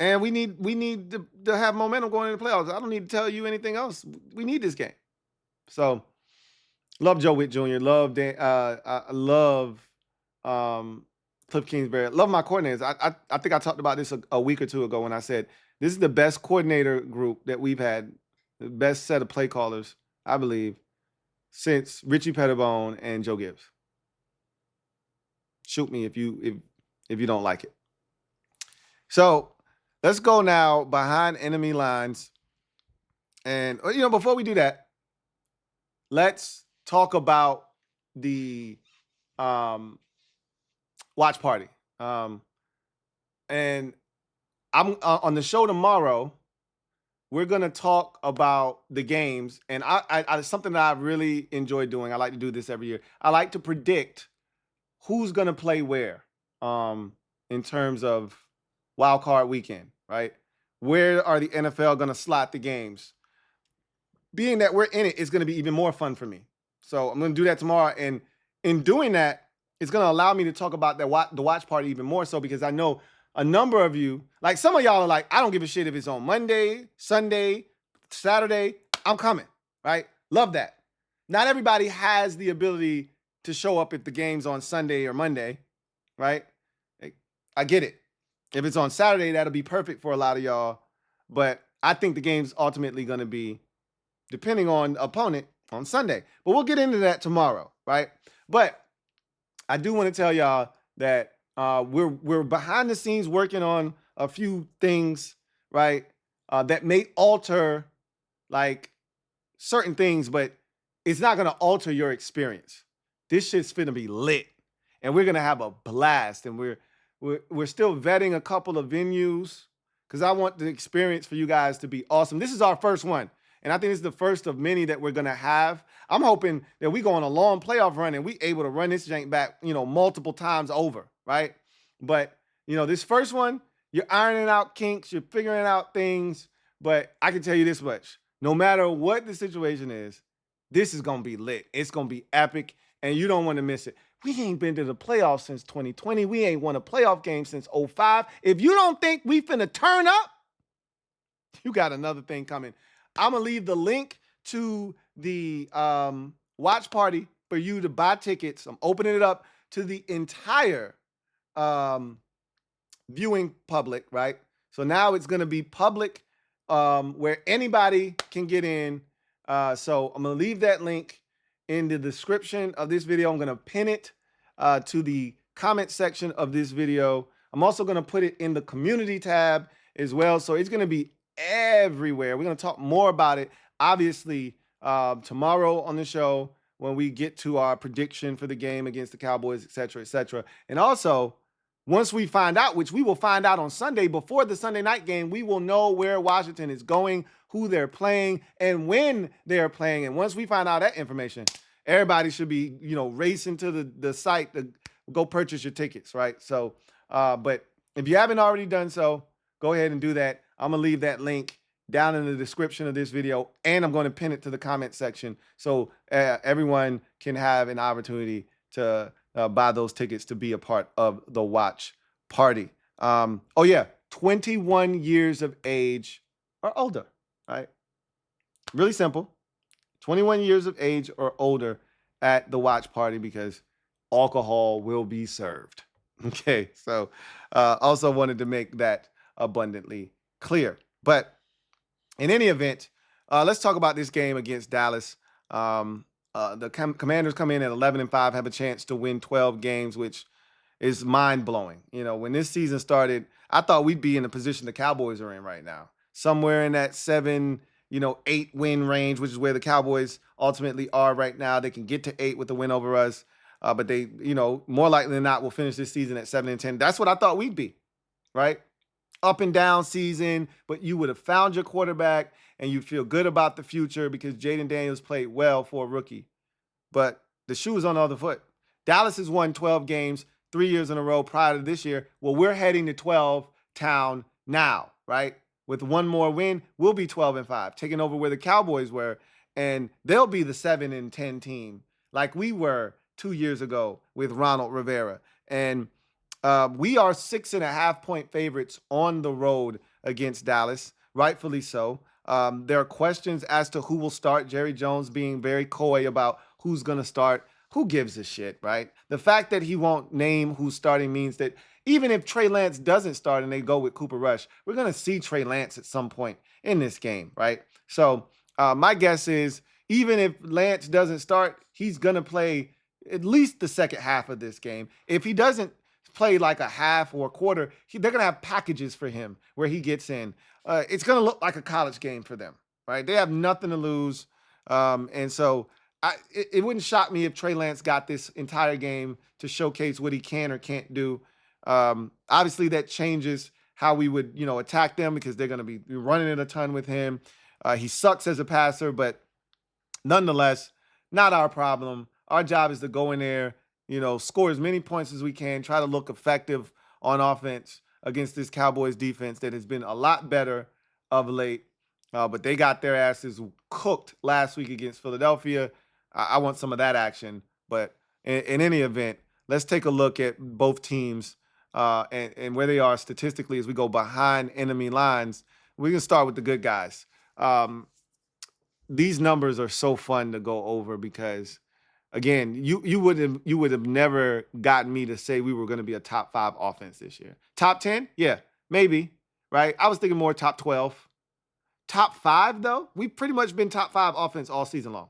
Speaker 3: And we need to have momentum going into the playoffs. I don't need to tell you anything else. We need this game. So, love Joe Whitt Jr. Love Kliff Kingsbury. Love my coordinators. I think I talked about this a week or two ago when I said this is the best coordinator group that we've had, the best set of play callers, I believe, since Richie Pettibone and Joe Gibbs. Shoot me if you don't like it. So let's go now behind enemy lines. And before we do that, let's talk about the watch party. And I'm on the show tomorrow. We're gonna talk about the games, and I something that I really enjoy doing. I like to do this every year. I like to predict who's gonna play where, in terms of wild card weekend, right? Where are the NFL gonna slot the games? Being that we're in it, it's gonna be even more fun for me. So I'm gonna do that tomorrow, and in doing that, it's gonna allow me to talk about the watch party even more so, because I know a number of you, like some of y'all are like, I don't give a shit if it's on Monday, Sunday, Saturday, I'm coming, right? Love that. Not everybody has the ability to show up if the game's on Sunday or Monday, right? I get it. If it's on Saturday, that'll be perfect for a lot of y'all. But I think the game's ultimately going to be, depending on the opponent, on Sunday. But we'll get into that tomorrow, right? But I do want to tell y'all that we're behind the scenes working on a few things, right? That may alter like certain things, but it's not going to alter your experience. This shit's finna be lit, and we're gonna have a blast. And we're still vetting a couple of venues because I want the experience for you guys to be awesome. This is our first one, and I think it's the first of many that we're gonna have. I'm hoping that we go on a long playoff run and we able to run this jank back, multiple times over, right? But this first one, you're ironing out kinks, you're figuring out things. But I can tell you this much: no matter what the situation is, this is gonna be lit. It's gonna be epic. And you don't want to miss it. We ain't been to the playoffs since 2020. We ain't won a playoff game since 2005. If you don't think we finna turn up, you got another thing coming. I'm going to leave the link to the watch party for you to buy tickets. I'm opening it up to the entire viewing public, right? So now it's going to be public where anybody can get in. So I'm going to leave that link in the description of this video. I'm going to pin it to the comment section of this video. I'm also going to put it in the community tab as well. So it's going to be everywhere. We're going to talk more about it, obviously, tomorrow on the show when we get to our prediction for the game against the Cowboys, et cetera, et cetera. And also, once we find out, which we will find out on Sunday before the Sunday night game, we will know where Washington is going, who they're playing, and when they're playing. And once we find out that information, everybody should be, racing to the site to go purchase your tickets, right? So, but if you haven't already done so, go ahead and do that. I'm going to leave that link down in the description of this video, and I'm going to pin it to the comment section so everyone can have an opportunity to buy those tickets to be a part of the watch party. 21 years of age or older, right? Really simple. 21 years of age or older at the watch party because alcohol will be served. Okay, so also wanted to make that abundantly clear. But in any event, let's talk about this game against Dallas. The Commanders come in at 11-5, have a chance to win 12 games, which is mind-blowing. When this season started, I thought we'd be in the position the Cowboys are in right now, somewhere in that 7, 8-win range, which is where the Cowboys ultimately are right now. They can get to 8 with the win over us. But they, more likely than not will finish this season at 7-10. That's what I thought we'd be, right? Up and down season, but you would have found your quarterback and you feel good about the future because Jaden Daniels played well for a rookie. But the shoe is on the other foot. Dallas has won 12 games 3 years in a row prior to this year. Well, we're heading to 12 town now, right? With one more win, we'll be 12-5, taking over where the Cowboys were, and they'll be the 7-10 team like we were 2 years ago with Ronald Rivera. And we are 6.5-point favorites on the road against Dallas, rightfully so. There are questions as to who will start. Jerry Jones being very coy about who's going to start. Who gives a shit, right? The fact that he won't name who's starting means that even if Trey Lance doesn't start and they go with Cooper Rush, we're going to see Trey Lance at some point in this game, right? So my guess is even if Lance doesn't start, he's going to play at least the second half of this game. If he doesn't play like a half or a quarter, they're going to have packages for him where he gets in. It's going to look like a college game for them, right? They have nothing to lose. And so it wouldn't shock me if Trey Lance got this entire game to showcase what he can or can't do. Obviously, that changes how we would, attack them because they're going to be running it a ton with him. He sucks as a passer, but nonetheless, not our problem. Our job is to go in there, score as many points as we can, try to look effective on offense against this Cowboys defense that has been a lot better of late. But they got their asses cooked last week against Philadelphia. I want some of that action. But in any event, let's take a look at both teams and where they are statistically as we go behind enemy lines. We can start with the good guys. These numbers are so fun to go over because, again, you would have never gotten me to say we were going to be a top 5 offense this year. Top 10? Yeah, maybe, right? I was thinking more top 12. Top 5, though? We've pretty much been top 5 offense all season long.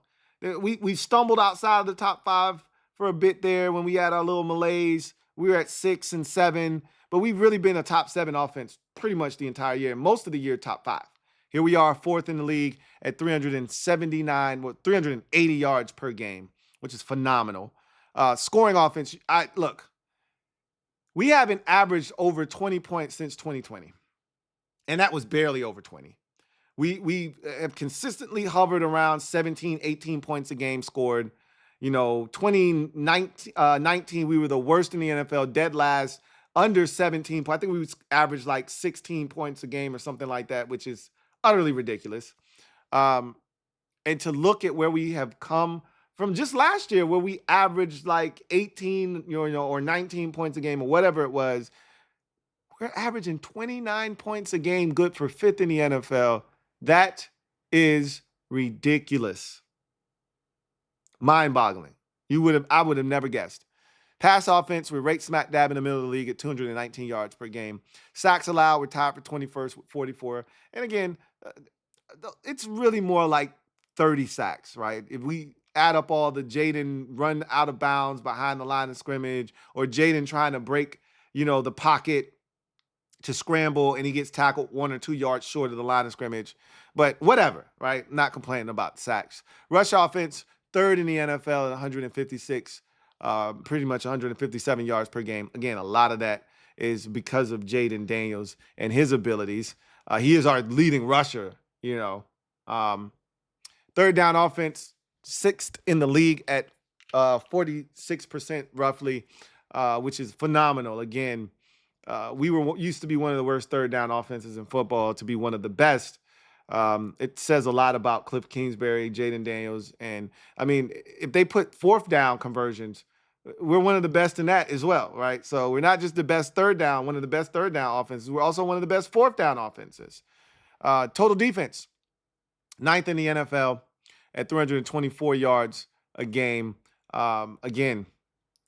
Speaker 3: We stumbled outside of the top 5 for a bit there when we had our little malaise. We were at 6 and 7, but we've really been a top 7 offense pretty much the entire year. Most of the year, top 5. Here we are, 4th in the league at 380 yards per game, which is phenomenal. Scoring offense, we haven't averaged over 20 points since 2020, and that was barely over 20. We have consistently hovered around 17, 18 points a game scored. 2019, we were the worst in the NFL, dead last, under 17 points. I think we averaged like 16 points a game or something like that, which is utterly ridiculous. And to look at where we have come from just last year, where we averaged like 18, or 19 points a game or whatever it was, we're averaging 29 points a game, good for 5th in the NFL. That is ridiculous. Mind-boggling. I would have never guessed. Pass offense, we're right smack dab in the middle of the league at 219 yards per game. Sacks allowed, we're tied for 21st with 44. And again, it's really more like 30 sacks, right? If we add up all the Jaden run out of bounds behind the line of scrimmage, or Jaden trying to break, the pocket to scramble and he gets tackled 1 or 2 yards short of the line of scrimmage. But whatever, right? Not complaining about sacks. Rush offense, 3rd in the NFL at 156, pretty much 157 yards per game. Again, a lot of that is because of Jaden Daniels and his abilities. He is our leading rusher, 3rd down offense, 6th in the league at 46% roughly, which is phenomenal. Again, we used to be one of the worst 3rd down offenses in football to be one of the best. It says a lot about Kliff Kingsbury, Jaden Daniels. And I mean, if they put 4th down conversions, we're one of the best in that as well, right? So we're not just the best 3rd down, one of the best 3rd down offenses. We're also one of the best 4th down offenses. Total defense, 9th in the NFL at 324 yards a game. Again,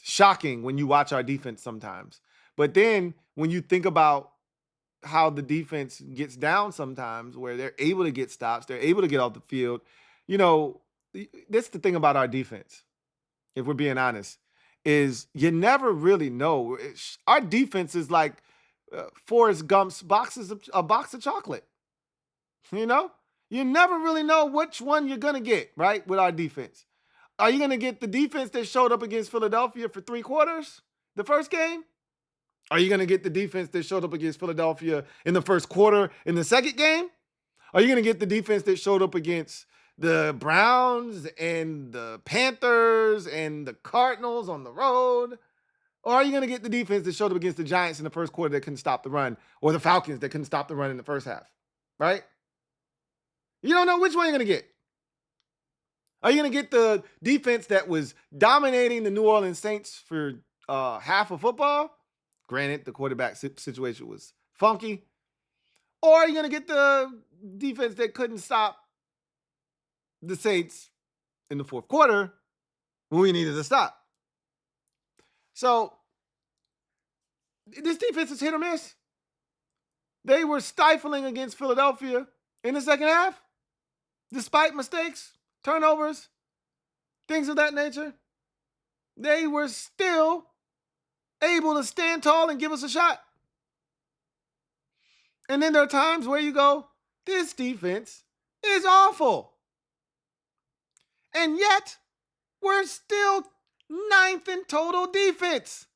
Speaker 3: shocking when you watch our defense sometimes. But then when you think about how the defense gets down sometimes, where they're able to get stops, they're able to get off the field, that's the thing about our defense, if we're being honest, is you never really know. Our defense is like Forrest Gump's a box of chocolate. You never really know which one you're going to get, right, with our defense. Are you going to get the defense that showed up against Philadelphia for 3 quarters the first game? Are you going to get the defense that showed up against Philadelphia in the first quarter in the second game? Are you going to get the defense that showed up against the Browns and the Panthers and the Cardinals on the road? Or are you going to get the defense that showed up against the Giants in the first quarter that couldn't stop the run, or the Falcons that couldn't stop the run in the first half, right? You don't know which one you're going to get. Are you going to get the defense that was dominating the New Orleans Saints for half of football? Granted, the quarterback situation was funky. Or are you going to get the defense that couldn't stop the Saints in the fourth quarter when we needed to stop? So, this defense is hit or miss. They were stifling against Philadelphia in the second half, despite mistakes, turnovers, things of that nature. They were still able to stand tall and give us a shot. And then there are times where you go, this defense is awful. And yet, we're still 9th in total defense.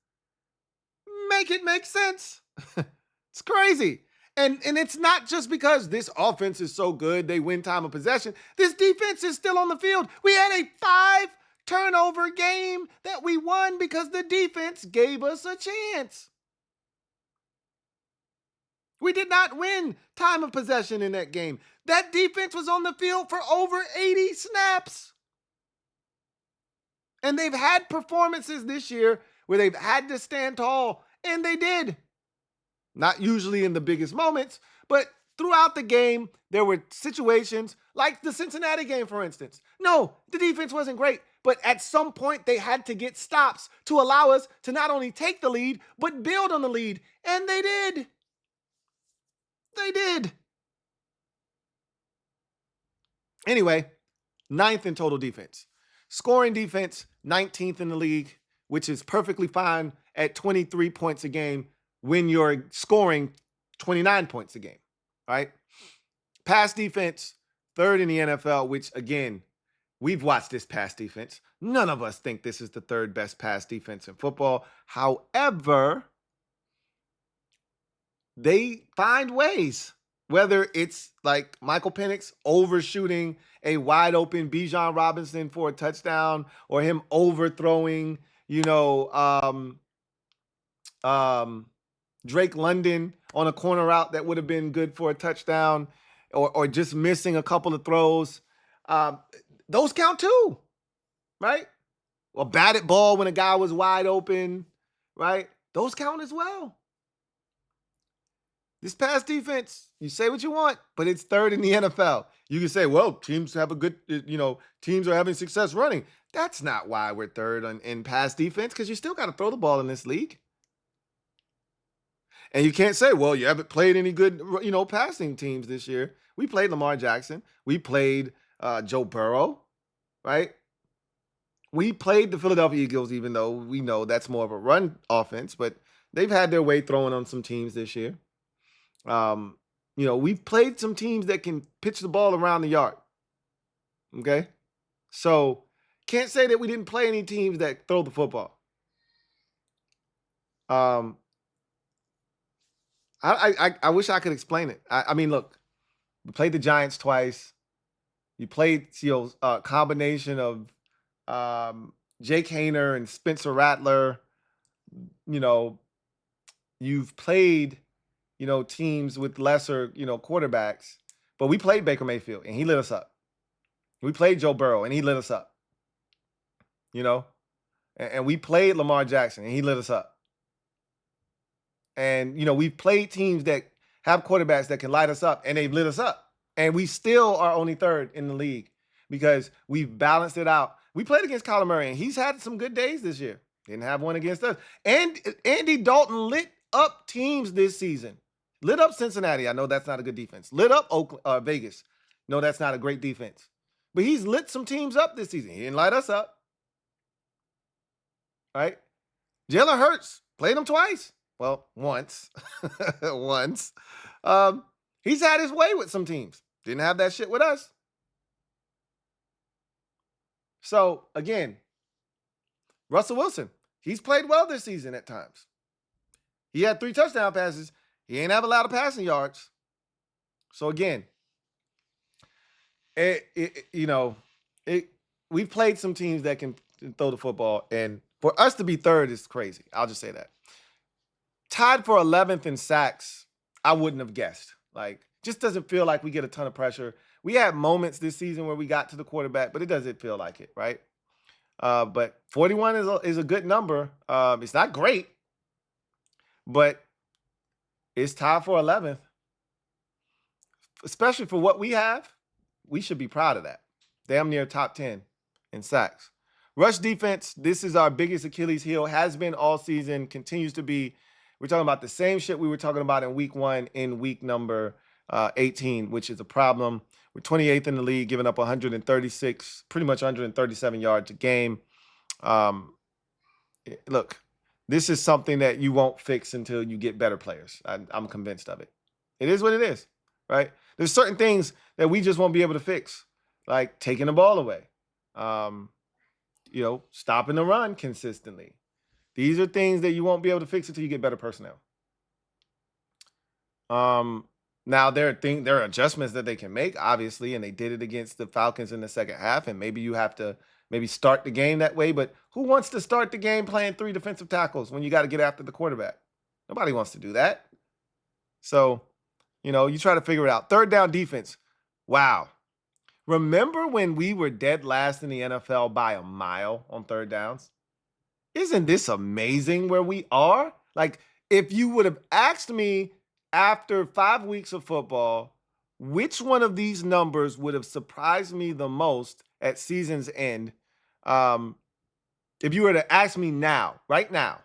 Speaker 3: Make it make sense. It's crazy. And it's not just because this offense is so good, they win time of possession. This defense is still on the field. We had a 5-turnover game that we won because the defense gave us a chance. We did not win time of possession in that game. That defense was on the field for over 80 snaps. And they've had performances this year where they've had to stand tall, and they did. Not usually in the biggest moments, but throughout the game, there were situations like the Cincinnati game, for instance. No, the defense wasn't great, but at some point they had to get stops to allow us to not only take the lead, but build on the lead. And they did. They did. Anyway, 9th in total defense. Scoring defense, 19th in the league, which is perfectly fine at 23 points a game when you're scoring 29 points a game, right? Pass defense, 3rd in the NFL, which, again, we've watched this pass defense. None of us think this is the 3rd best pass defense in football. However, they find ways, whether it's like Michael Penix overshooting a wide open Bijan Robinson for a touchdown, or him overthrowing, Drake London on a corner route that would have been good for a touchdown, or just missing a couple of throws. Those count too, right? A batted ball when a guy was wide open, right? Those count as well. This pass defense, you say what you want, but it's 3rd in the NFL. You can say, well, teams have a good, teams are having success running. That's not why we're 3rd in pass defense, because you still got to throw the ball in this league. And you can't say, well, you haven't played any good, passing teams this year. We played Lamar Jackson. We played Joe Burrow, right? We played the Philadelphia Eagles, even though we know that's more of a run offense, but they've had their way throwing on some teams this year. We've played some teams that can pitch the ball around the yard. Okay? So, can't say that we didn't play any teams that throw the football. I wish I could explain it. I mean, look, we played the Giants twice. You played, a combination of Jake Hayner and Spencer Rattler. You've played, teams with lesser, quarterbacks. But we played Baker Mayfield, and he lit us up. We played Joe Burrow, and he lit us up. And we played Lamar Jackson, and he lit us up. And, we've played teams that have quarterbacks that can light us up, and they've lit us up. And we still are only 3rd in the league because we've balanced it out. We played against Kyler Murray, and he's had some good days this year. Didn't have one against us. And Andy Dalton lit up teams this season. Lit up Cincinnati. I know that's not a good defense. Lit up Vegas. No, that's not a great defense. But he's lit some teams up this season. He didn't light us up. Right? Jalen Hurts played him twice. Well, once. Once. He's had his way with some teams. Didn't have that shit with us. So, again, Russell Wilson, he's played well this season at times. He had 3 touchdown passes. He ain't have a lot of passing yards. So, again, we've played some teams that can throw the football, and for us to be third is crazy. I'll just say that. Tied for 11th in sacks, I wouldn't have guessed. Like, just doesn't feel like we get a ton of pressure. We had moments this season where we got to the quarterback, but it doesn't feel like it, right? But 41 is a good number. It's not great, but it's tied for 11th. Especially for what we have, we should be proud of that. Damn near top 10 in sacks. Rush defense, this is our biggest Achilles heel, has been all season, continues to be. We're talking about the same shit we were talking about in week 1 in week number 18, which is a problem. We're 28th in the league, giving up 136, pretty much 137 yards a game. Look, this is something that you won't fix until you get better players. I'm convinced of it. It is what it is, right? There's certain things that we just won't be able to fix, like taking the ball away, stopping the run consistently. These are things that you won't be able to fix until you get better personnel. Now there are adjustments that they can make, obviously, and they did it against the Falcons in the second half, and maybe you have to start the game that way, but who wants to start the game playing 3 defensive tackles when you got to get after the quarterback? Nobody wants to do that. So, you try to figure it out. Third down defense. Wow. Remember when we were dead last in the NFL by a mile on third downs? Isn't this amazing where we are? Like, if you would have asked me after 5 weeks of football, which one of these numbers would have surprised me the most at season's end? If you were to ask me now, right now,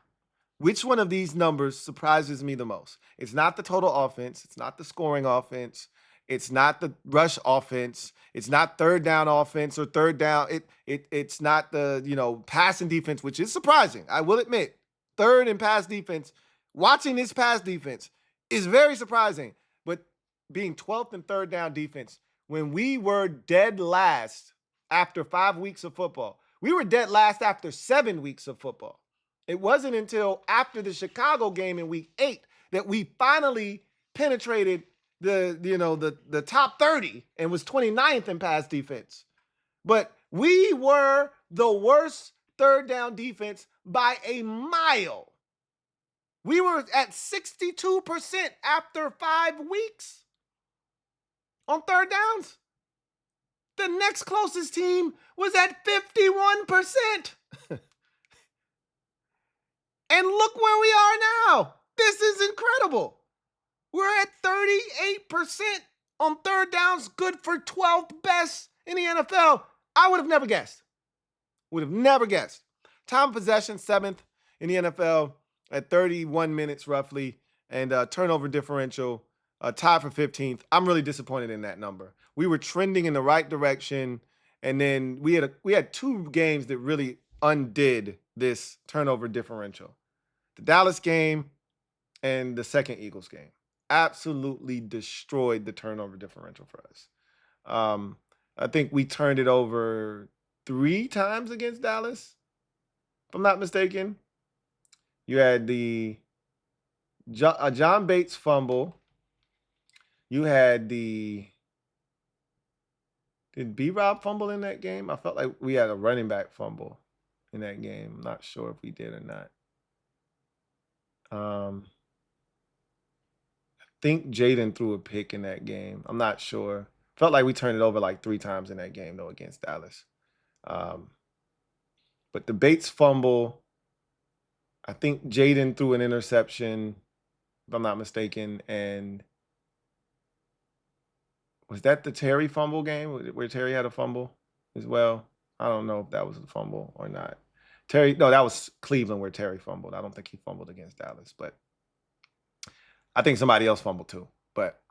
Speaker 3: which one of these numbers surprises me the most? It's not the total offense. It's not the scoring offense. It's not the rush offense. It's not third down offense or third down. It's not the, passing defense, which is surprising. I will admit, third in pass defense, watching this pass defense is very surprising. But being 12th in third down defense, when we were dead last after 5 weeks of football, we were dead last after 7 weeks of football. It wasn't until after the Chicago game in week 8 that we finally penetrated the top 30 and was 29th in pass defense. But we were the worst third down defense by a mile. We were at 62% after 5 weeks on third downs. The next closest team was at 51%. And look where we are now. This is incredible. We're at 38% on third downs, good for 12th best in the NFL. I would have never guessed. Time of possession, 7th in the NFL at 31 minutes roughly, and turnover differential tied for 15th. I'm really disappointed in that number. We were trending in the right direction, and then we had 2 games that really undid this turnover differential. The Dallas game and the second Eagles game absolutely destroyed the turnover differential for us. I think we turned it over 3 times against Dallas, if I'm not mistaken. You had the John Bates fumble. You had did B-Rob fumble in that game? I felt like we had a running back fumble in that game. I'm not sure if we did or not. I think Jaden threw a pick in that game. I'm not sure. Felt like we turned it over like 3 times in that game, though, against Dallas. But the Bates fumble, I think Jaden threw an interception, if I'm not mistaken. And was that the Terry fumble game where Terry had a fumble as well? I don't know if that was a fumble or not. No, that was Cleveland where Terry fumbled. I don't think he fumbled against Dallas, but I think somebody else fumbled too. But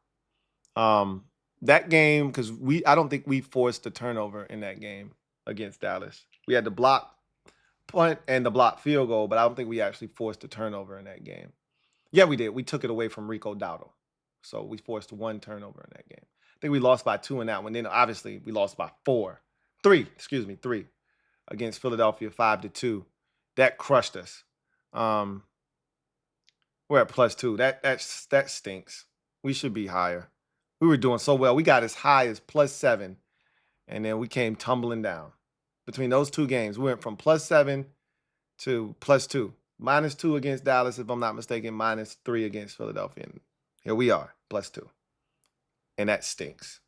Speaker 3: that game, because I don't think we forced the turnover in that game against Dallas. We had the block punt and the block field goal, but I don't think we actually forced the turnover in that game. Yeah, we did. We took it away from Rico Dowdle. So we forced 1 turnover in that game. think we lost by 2 in that one. Then obviously we lost by 3 against Philadelphia, 5-2. That crushed us. We're at +2. That stinks. We should be higher. We were doing so well. We got as high as +7, and then we came tumbling down. Between those two games, we went from +7 to +2. -2 against Dallas, if I'm not mistaken, -3 against Philadelphia. And here we are, +2. And that stinks.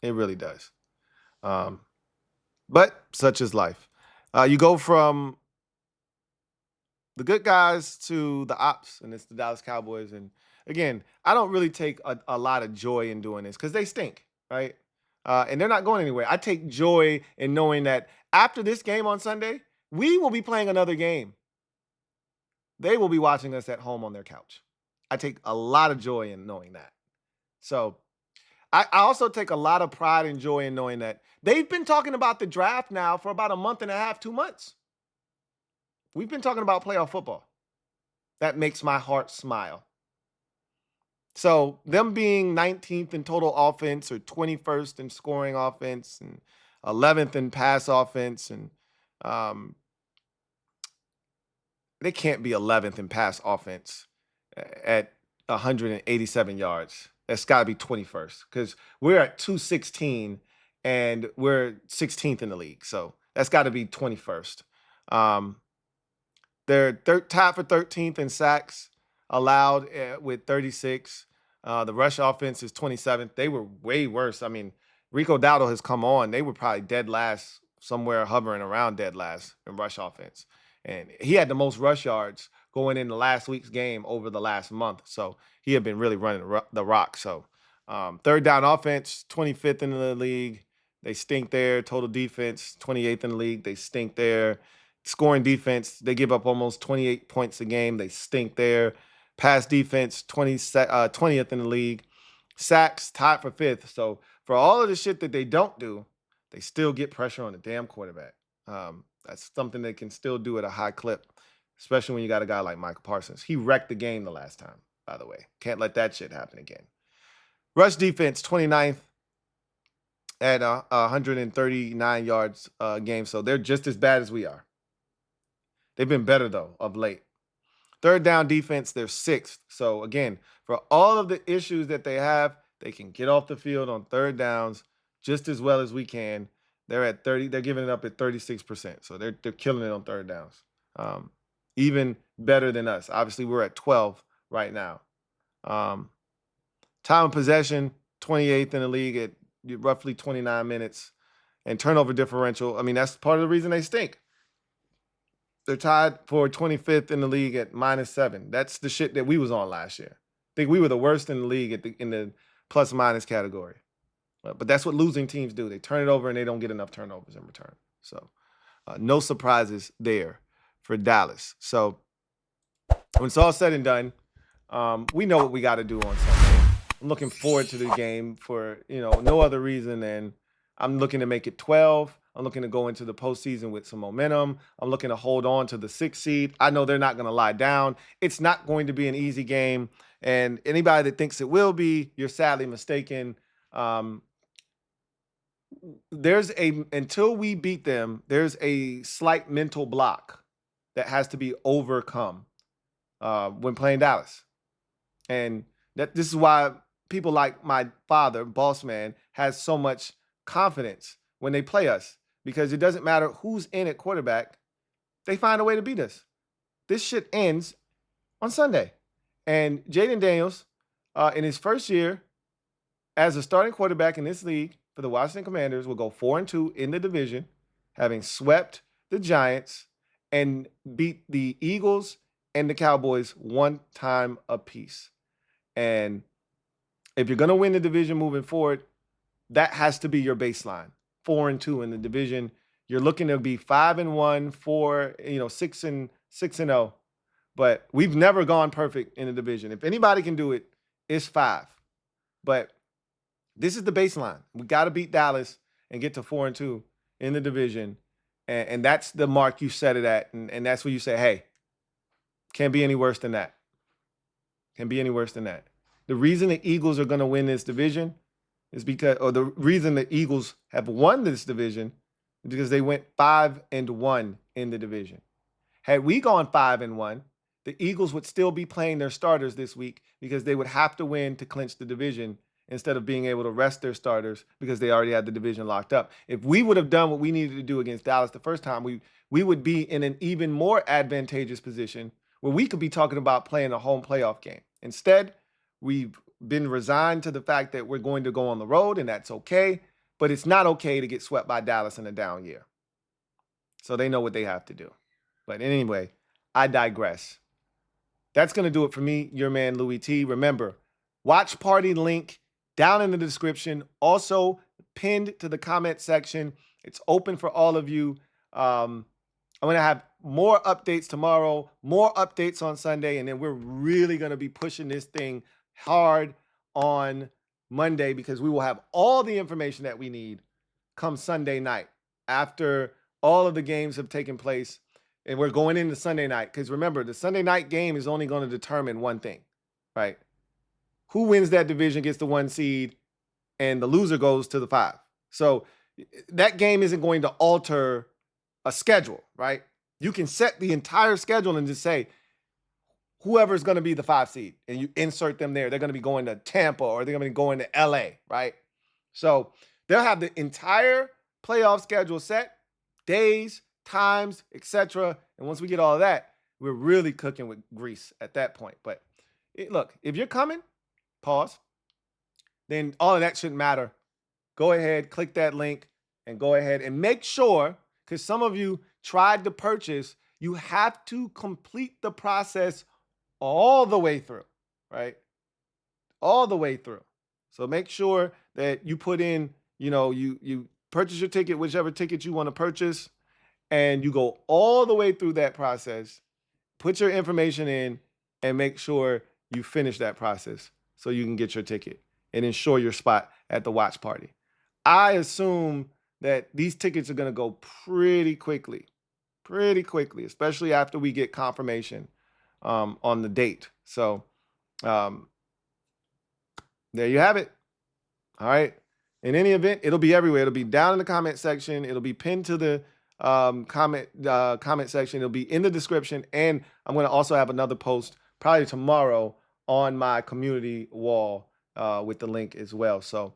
Speaker 3: It really does. But such is life. You go from the good guys to the ops, and it's the Dallas Cowboys. And again, I don't really take a lot of joy in doing this because they stink, right? And they're not going anywhere. I take joy in knowing that after this game on Sunday, we will be playing another game. They will be watching us at home on their couch. I take a lot of joy in knowing that. So I also take a lot of pride and joy in knowing that they've been talking about the draft now for about a month and a half, 2 months. We've been talking about playoff football. That makes my heart smile. So them being 19th in total offense or 21st in scoring offense and 11th in pass offense, and they can't be 11th in pass offense at 187 yards. That's got to be 21st because we're at 216 and we're 16th in the league. So that's got to be 21st. They're tied for 13th in sacks allowed with 36. The rush offense is 27th. They were way worse. I mean, Rico Dowdle has come on. They were probably dead last, somewhere hovering around dead last in rush offense. And he had the most rush yards going into last week's game over the last month. So he had been really running the rock. So third down offense, 25th in the league. They stink there. Total defense, 28th in the league. They stink there. Scoring defense, they give up almost 28 points a game. They stink there. Pass defense, 20th in the league. Sacks, tied for 5th. So for all of the shit that they don't do, they still get pressure on the damn quarterback. That's something they can still do at a high clip, especially when you got a guy like Michael Parsons. He wrecked the game the last time, by the way. Can't let that shit happen again. Rush defense, 29th at 139 yards a game. So they're just as bad as we are. They've been better, though, of late. Third down defense, they're 6th. So, again, for all of the issues that they have, they can get off the field on third downs just as well as we can. They're at 30. They're giving it up at 36%. So they're killing it on third downs. Even better than us. Obviously, we're at 12 right now. Time of possession, 28th in the league at roughly 29 minutes. And turnover differential, I mean, that's part of the reason they stink. They're tied for 25th in the league at -7. That's the shit that we was on last year. I think we were the worst in the league in the plus-minus category. But that's what losing teams do. They turn it over and they don't get enough turnovers in return. So no surprises there for Dallas. So when it's all said and done, we know what we got to do on Sunday. I'm looking forward to the game for no other reason than I'm looking to make it 12. I'm looking to go into the postseason with some momentum. I'm looking to hold on to the 6th seed. I know they're not going to lie down. It's not going to be an easy game. And anybody that thinks it will be, you're sadly mistaken. Until we beat them, there's a slight mental block that has to be overcome when playing Dallas. And this is why people like my father, Boss Man, has so much confidence when they play us. Because it doesn't matter who's in at quarterback, they find a way to beat us. This shit ends on Sunday. And Jaden Daniels, in his first year as a starting quarterback in this league for the Washington Commanders, will go 4-2 in the division, having swept the Giants and beat the Eagles and the Cowboys one time apiece. And if you're going to win the division moving forward, that has to be your baseline. 4-2 in the division. You're looking to be 5-1, 6-0. But we've never gone perfect in the division. If anybody can do it, it's 5. But this is the baseline. We got to beat Dallas and get to 4-2 in the division. And that's the mark you set it at. And that's where you say, hey, can't be any worse than that. Can't be any worse than that. The reason the Eagles are going to win this division is because, or the reason the Eagles have won this division is because they went 5-1 in the division. Had we gone 5-1, the Eagles would still be playing their starters this week because they would have to win to clinch the division instead of being able to rest their starters because they already had the division locked up. If we would have done what we needed to do against Dallas the first time, we would be in an even more advantageous position where we could be talking about playing a home playoff game. Instead, we've been resigned to the fact that we're going to go on the road, and that's okay, but it's not okay to get swept by Dallas in a down year. So they know what they have to do. But anyway, I digress. That's going to do it for me, your man, Louie T. Remember, watch party link down in the description, also pinned to the comment section. It's open for all of you. I'm going to have more updates tomorrow, more updates on Sunday, and then we're really going to be pushing this thing hard on Monday because we will have all the information that we need come Sunday night after all of the games have taken place. And we're going into Sunday night because remember, the Sunday night game is only going to determine one thing, right? Who wins that division gets the 1 seed and the loser goes to the 5. So that game isn't going to alter a schedule, right? You can set the entire schedule and just say, whoever's going to be the 5 seed, and you insert them there. They're going to be going to Tampa or they're going to be going to L.A., right? So they'll have the entire playoff schedule set, days, times, etc. And once we get all of that, we're really cooking with grease at that point. But look, if you're coming, pause, then all of that shouldn't matter. Go ahead, click that link, and go ahead and make sure, because some of you tried to purchase, you have to complete the process all the way through, right? All the way through. So make sure that you put in, you purchase your ticket, whichever ticket you want to purchase, and you go all the way through that process, put your information in, and make sure you finish that process so you can get your ticket and ensure your spot at the watch party. I assume that these tickets are going to go pretty quickly, especially after we get confirmation on the date. So there you have it. All right. In any event, it'll be everywhere. It'll be down in the comment section. It'll be pinned to the comment section. It'll be in the description, and I'm going to also have another post probably tomorrow on my community wall with the link as well. So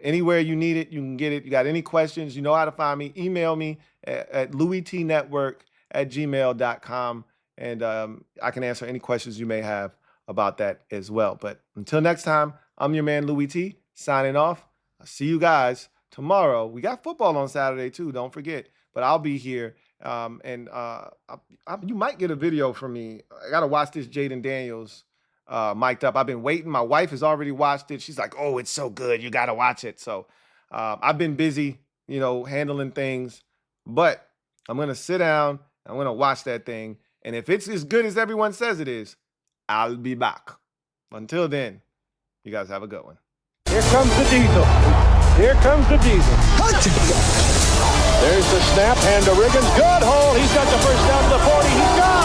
Speaker 3: anywhere you need it, you can get it. You got any questions, you know how to find me. Email me at LouieTeeNetwork@gmail.com, and I can answer any questions you may have about that as well. But until next time, I'm your man Louie T, signing off. I'll see you guys tomorrow. We got football on Saturday too, don't forget. But I'll be here, and you might get a video from me. I got to watch this Jaden Daniels mic'd up. I've been waiting. My wife has already watched it. She's like, oh, it's so good. You got to watch it. So I've been busy, handling things. But I'm going to sit down. I'm going to watch that thing. And if it's as good as everyone says it is, I'll be back. Until then, you guys have a good one.
Speaker 4: Here comes the diesel. Here comes the diesel. There's the snap, hand to Riggins. Good hole. He's got the first down to the 40. He's got